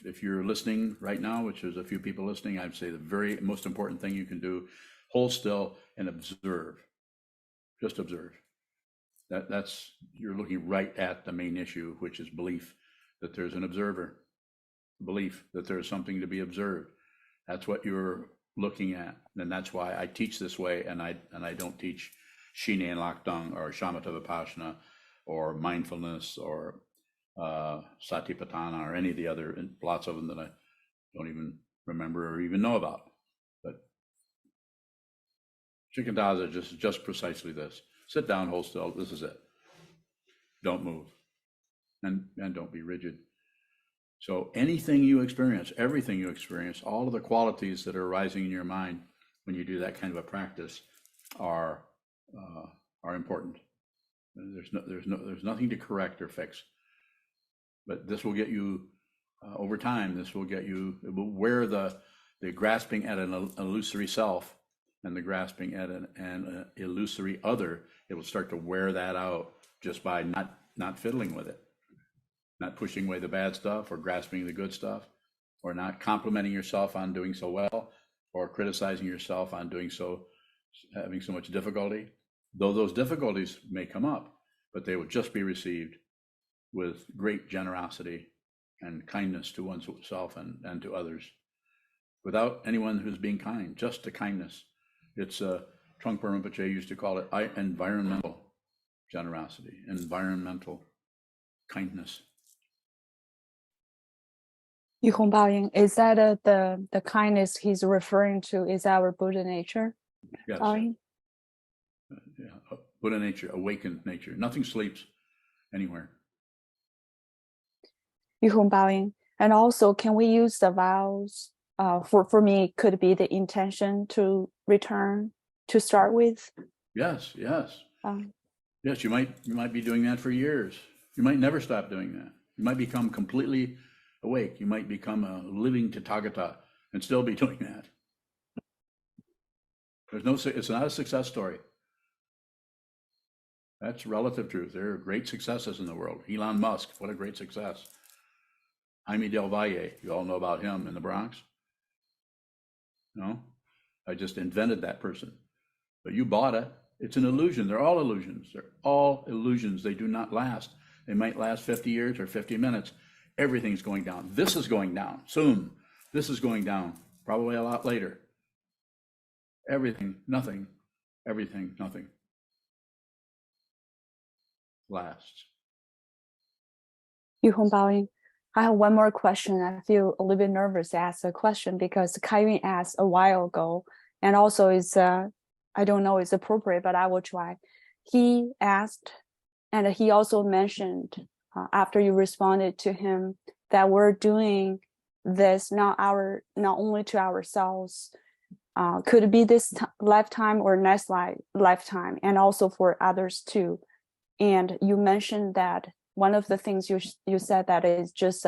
If you're listening right now, which there's a few people listening, I'd say the very most important thing you can do, hold still and observe. Just observe. That's you're looking right at the main issue, which is belief that there's an observer, belief that there's something to be observed. That's what you're looking at, and that's why I teach this way, and I don't teach Shine and Lakdang or Shamatha Vipassana or mindfulness or Satipatthana or any of the other, lots of them that I don't even remember or even know about. But Shikantaza is just precisely this. Sit down, hold still, this is it. Don't move. And don't be rigid. So anything you experience, everything you experience, all of the qualities that are arising in your mind when you do that kind of a practice are important. There's nothing to correct or fix. But this will get you over time. This will get you where the grasping at an illusory self and the grasping at an illusory other. It will start to wear that out just by not fiddling with it, not pushing away the bad stuff or grasping the good stuff, or not complimenting yourself on doing so well, or criticizing yourself on having so much difficulty. Though those difficulties may come up, but they will just be received with great generosity and kindness to oneself and to others, without anyone who's being kind, just to kindness. It's Trungpa Rinpoche used to call it environmental generosity, environmental kindness. Yuhong Baoying, is that the kindness he's referring to is our Buddha nature? Yes. Baoying? Yeah, Buddha nature, awakened nature. Nothing sleeps anywhere. Yuhong Baoying. And also, can we use the vows? For me, could be the intention to return to start with? Yes. Yes, you might be doing that for years. You might never stop doing that. You might become completely awake. You might become a living Tathagata and still be doing that. It's not a success story. That's relative truth. There are great successes in the world. Elon Musk, what a great success. Jaime Del Valle, you all know about him in the Bronx. No, I just invented that person, but you bought it. It's an illusion. They're all illusions. They're all illusions. They do not last. They might last 50 years or 50 minutes. Everything's going down. This is going down soon. This is going down probably a lot later. Everything, nothing. Everything, nothing. lasts. Yuhong Baoying. I have one more question. I feel a little bit nervous to ask a question because Kaiyun asked a while ago, and also it's I don't know it's appropriate, but I will try. He asked, and he also mentioned after you responded to him that we're doing this not only to ourselves, could it be this lifetime or next lifetime, and also for others too. And you mentioned that one of the things you said that is just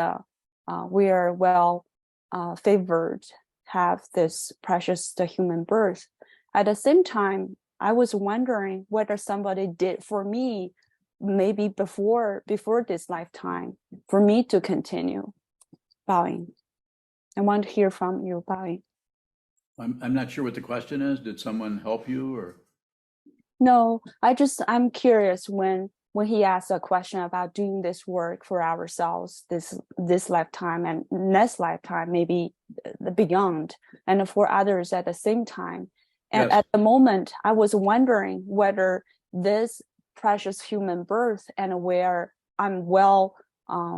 we are well favored, have this precious the human birth. At the same time, I was wondering whether somebody did for me, maybe before this lifetime, for me to continue. Bowing. I want to hear from you, Bowing. I'm not sure what the question is. Did someone help you or? No, I'm curious when he asked a question about doing this work for ourselves, this lifetime and next lifetime, maybe the beyond, and for others at the same time. And Yes. at the moment, I was wondering whether this precious human birth and where I'm well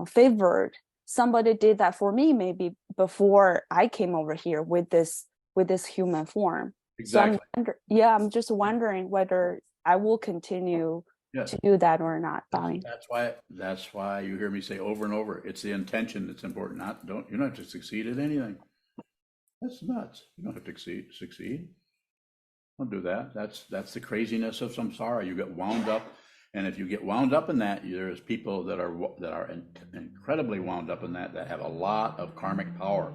favored, somebody did that for me maybe before I came over here with this human form. Exactly. So I'm just wondering whether I will continue Yes. to do that or not, Bowing. That's why you hear me say over and over, it's the intention that's important. You don't have to succeed at anything. That's nuts. You don't have to succeed. Don't do that. That's the craziness of samsara. You get wound up, and if you get wound up in that, there's people that are incredibly wound up in that have a lot of karmic power.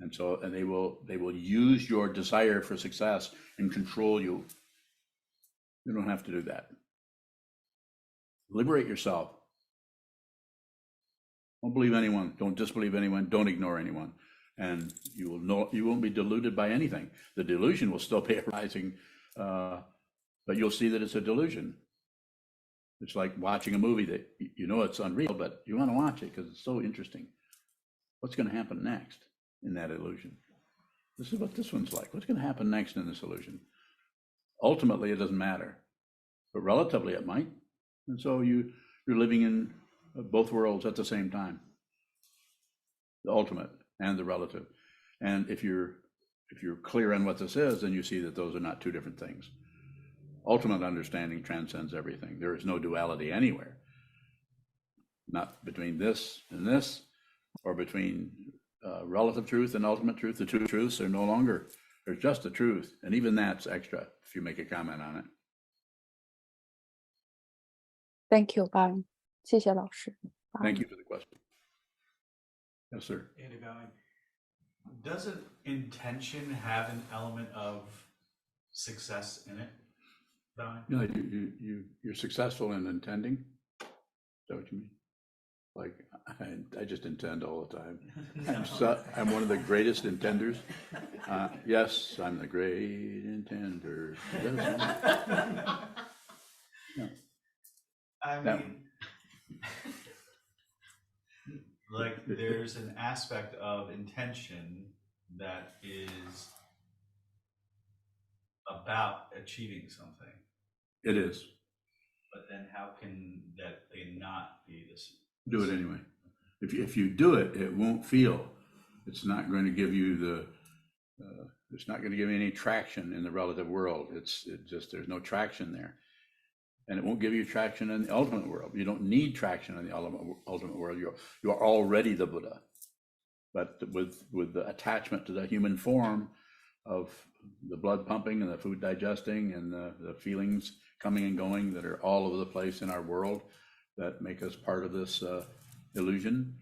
And they will use your desire for success and control you. You don't have to do that. Liberate yourself. Don't believe anyone. Don't disbelieve anyone. Don't ignore anyone. And you won't be deluded by anything. The delusion will still be arising, but you'll see that it's a delusion. It's like watching a movie that you know it's unreal, but you want to watch it because it's so interesting. What's going to happen next in that illusion? This is what this one's like. What's going to happen next in this illusion? Ultimately, it doesn't matter, but relatively it might. And so you're living in both worlds at the same time, the ultimate and the relative. And if you're clear on what this is, then you see that those are not two different things. Ultimate understanding transcends everything. There is no duality anywhere, not between this and this, or between relative truth and ultimate truth. The two truths are no longer, there's just the truth. And even that's extra if you make a comment on it. Thank you, Bowing. 谢谢老师。 Thank you for the question. Yes, sir. Andy Bowing, doesn't intention have an element of success in it? Bowing? You know, you're successful in intending. Is that what you mean? Like, I just intend all the time. I'm one of the greatest intenders. Yes, I'm the great intender. Yeah. I That mean, like there's an aspect of intention that is about achieving something. It is. But then how can that thing not be this? Do it anyway. If you do it, it won't feel. It's not going to give you it's not going to give you any traction in the relative world. There's no traction there. And it won't give you traction in the ultimate world. You don't need traction in the ultimate world. You are already the Buddha. But with the attachment to the human form of the blood pumping and the food digesting and the feelings coming and going that are all over the place in our world that make us part of this illusion,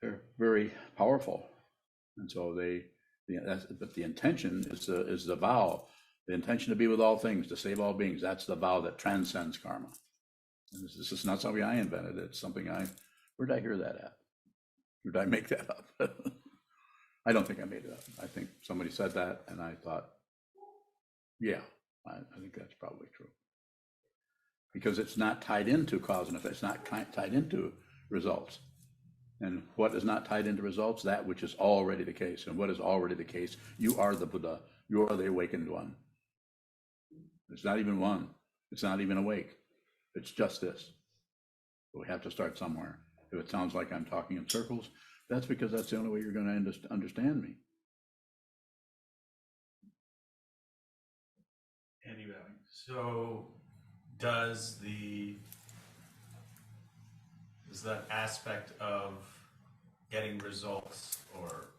they're very powerful. And so but the intention is the vow. The intention to be with all things, to save all beings, that's the vow that transcends karma. And this is not something I invented. It's something where did I hear that at? Or did I make that up? I don't think I made it up. I think somebody said that and I thought, yeah, I think that's probably true. Because it's not tied into cause and effect. It's not tied into results. And what is not tied into results? That which is already the case. And what is already the case? You are the Buddha. You are the awakened one. It's not even one. It's not even awake. It's just this. But we have to start somewhere. If it sounds like I'm talking in circles, that's because that's the only way you're going to understand me. Andy Bowing. So does that aspect of getting results or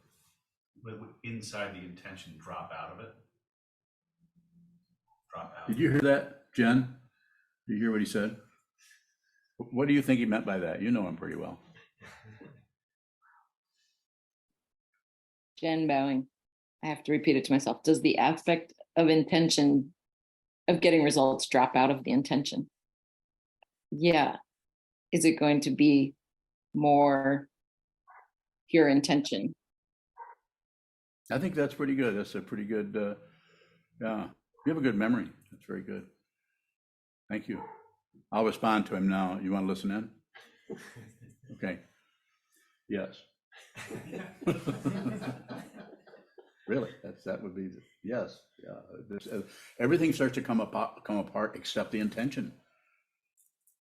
inside the intention drop out of it? Drop out. Did you hear that, Jen? Did you hear what he said? What do you think he meant by that? You know him pretty well. Jen Bowing. I have to repeat it to myself. Does the aspect of intention of getting results drop out of the intention? Yeah. Is it going to be more pure intention? I think that's pretty good. That's a pretty good, yeah. You have a good memory. That's very good. Thank you. I'll respond to him now. You want to listen in? Okay. Yes. Really, that would be, yes. Yeah. Everything starts to come apart except the intention.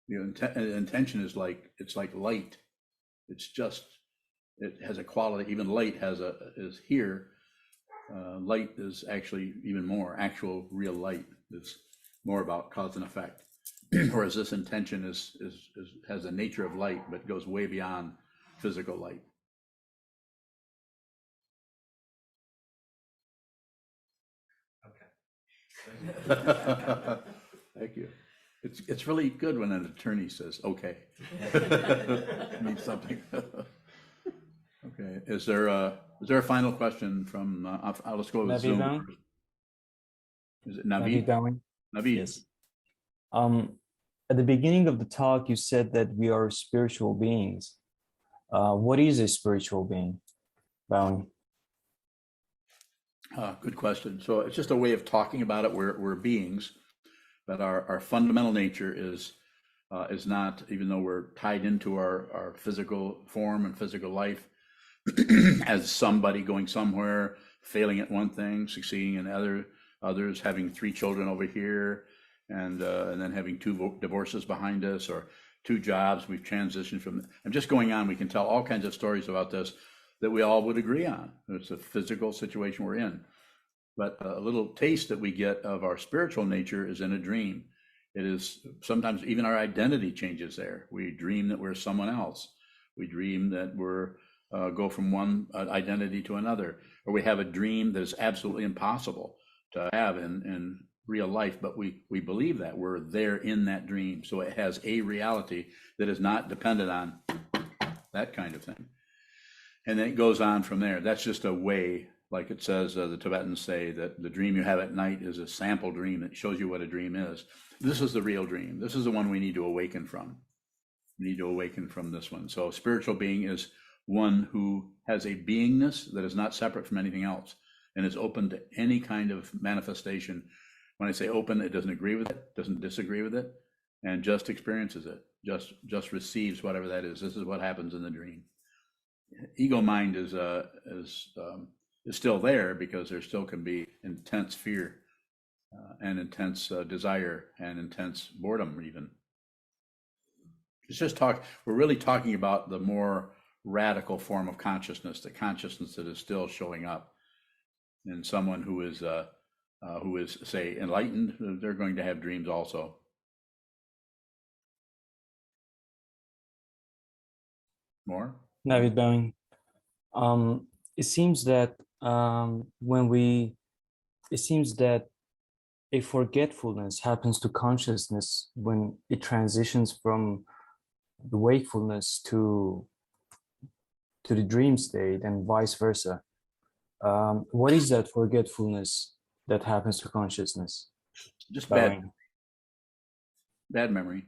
Intention is like, it's like light. It's just, it has a quality, even light is here. Light is actually even more, actual real light is more about cause and effect. Whereas this intention has a nature of light, but goes way beyond physical light. Okay. Thank you. It's really good when an attorney says, okay. Means something. Okay, is there a final question from, let's go with Navid Zoom Bowing? first. Is it Navid Navid? Bowing? Navid. Yes. At the beginning of the talk, you said that we are spiritual beings. What is a spiritual being, Bowing? Good question. So it's just a way of talking about it. We're beings, but our fundamental nature is not, even though we're tied into our physical form and physical life, as somebody going somewhere, failing at one thing, succeeding in others, having 3 children over here, and then having 2 divorces behind us, or 2 jobs. We've transitioned from. I'm just going on. We can tell all kinds of stories about this that we all would agree on. It's a physical situation we're in. But a little taste that we get of our spiritual nature is in a dream. It is sometimes even our identity changes there. We dream that we're someone else. We dream that we're go from one identity to another, or we have a dream that is absolutely impossible to have in real life, but we believe that we're there in that dream. So it has a reality that is not dependent on that kind of thing. And then it goes on from there. That's just a way, like it says, the Tibetans say that the dream you have at night is a sample dream that shows you what a dream is. This is the real dream. This is the one we need to awaken from. We need to awaken from this one. So spiritual being is one who has a beingness that is not separate from anything else and is open to any kind of manifestation. When I say open, it doesn't agree with it, doesn't disagree with it, and just experiences it, just receives whatever that is. This is what happens in the dream. Ego mind is still there because there still can be intense fear and intense desire and intense boredom even. It's just we're really talking about the more radical form of consciousness, the consciousness that is still showing up in someone who is say enlightened. They're going to have dreams also. More? Navid Bowing. It seems that it seems that a forgetfulness happens to consciousness when it transitions from the wakefulness to the dream state and vice versa. What is that forgetfulness that happens to consciousness? Just Bowing. bad memory.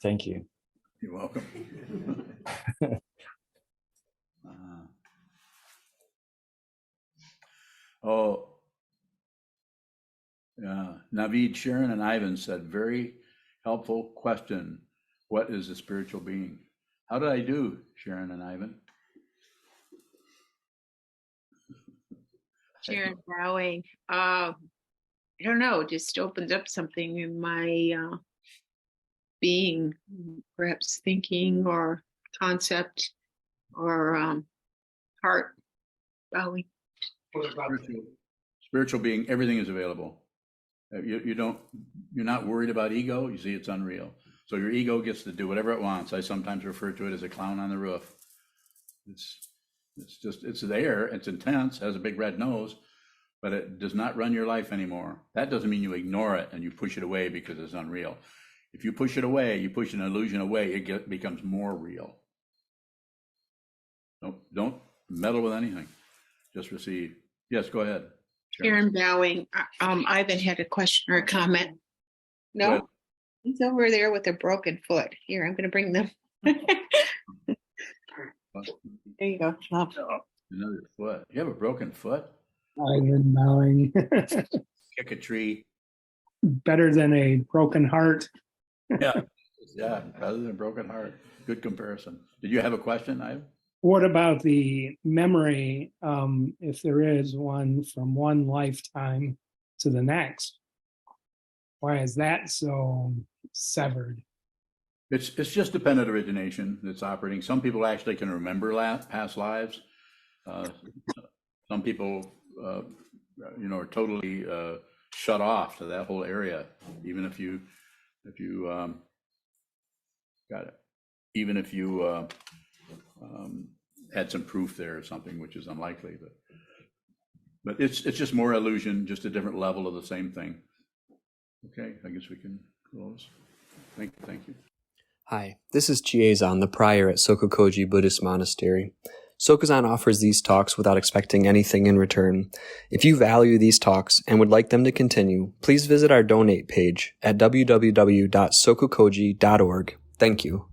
Thank you. You're welcome. Navid, Sharon, and Ivan said, very helpful question. What is a spiritual being? How did I do, Sharon and Ivan? Sharon Bowing. I don't know, just opens up something in my being, perhaps thinking or concept or heart bowing. Spiritual being, everything is available. You're not worried about ego. You see, it's unreal. So your ego gets to do whatever it wants. I sometimes refer to it as a clown on the roof. It's there. It's intense, has a big red nose, but it does not run your life anymore. That doesn't mean you ignore it and you push it away because it's unreal. If you push it away, you push an illusion away, it becomes more real. Don't meddle with anything. Just receive. Yes, go ahead. Here I'm bowing. Ivan had a question or a comment. Go ahead. No, he's over there with a broken foot. Here, I'm going to bring them. There you go. Love. Another foot. You have a broken foot? I've been bowing. Kick a tree. Better than a broken heart. Yeah, better than a broken heart. Good comparison. Did you have a question, Ivan? What about the memory, if there is one, from one lifetime to the next? Why is that so severed? It's just dependent origination that's operating. Some people actually can remember past lives. Some people, are totally shut off to that whole area. Even if you got it. Even if you had some proof there or something, which is unlikely, but it's just more illusion, just a different level of the same thing. Okay, I guess we can close. Thank you. Hi, this is Chiezan, the prior at SokukoJi Buddhist Monastery. Sokuzan offers these talks without expecting anything in return. If you value these talks and would like them to continue, please visit our donate page at www.sokukoji.org. Thank you.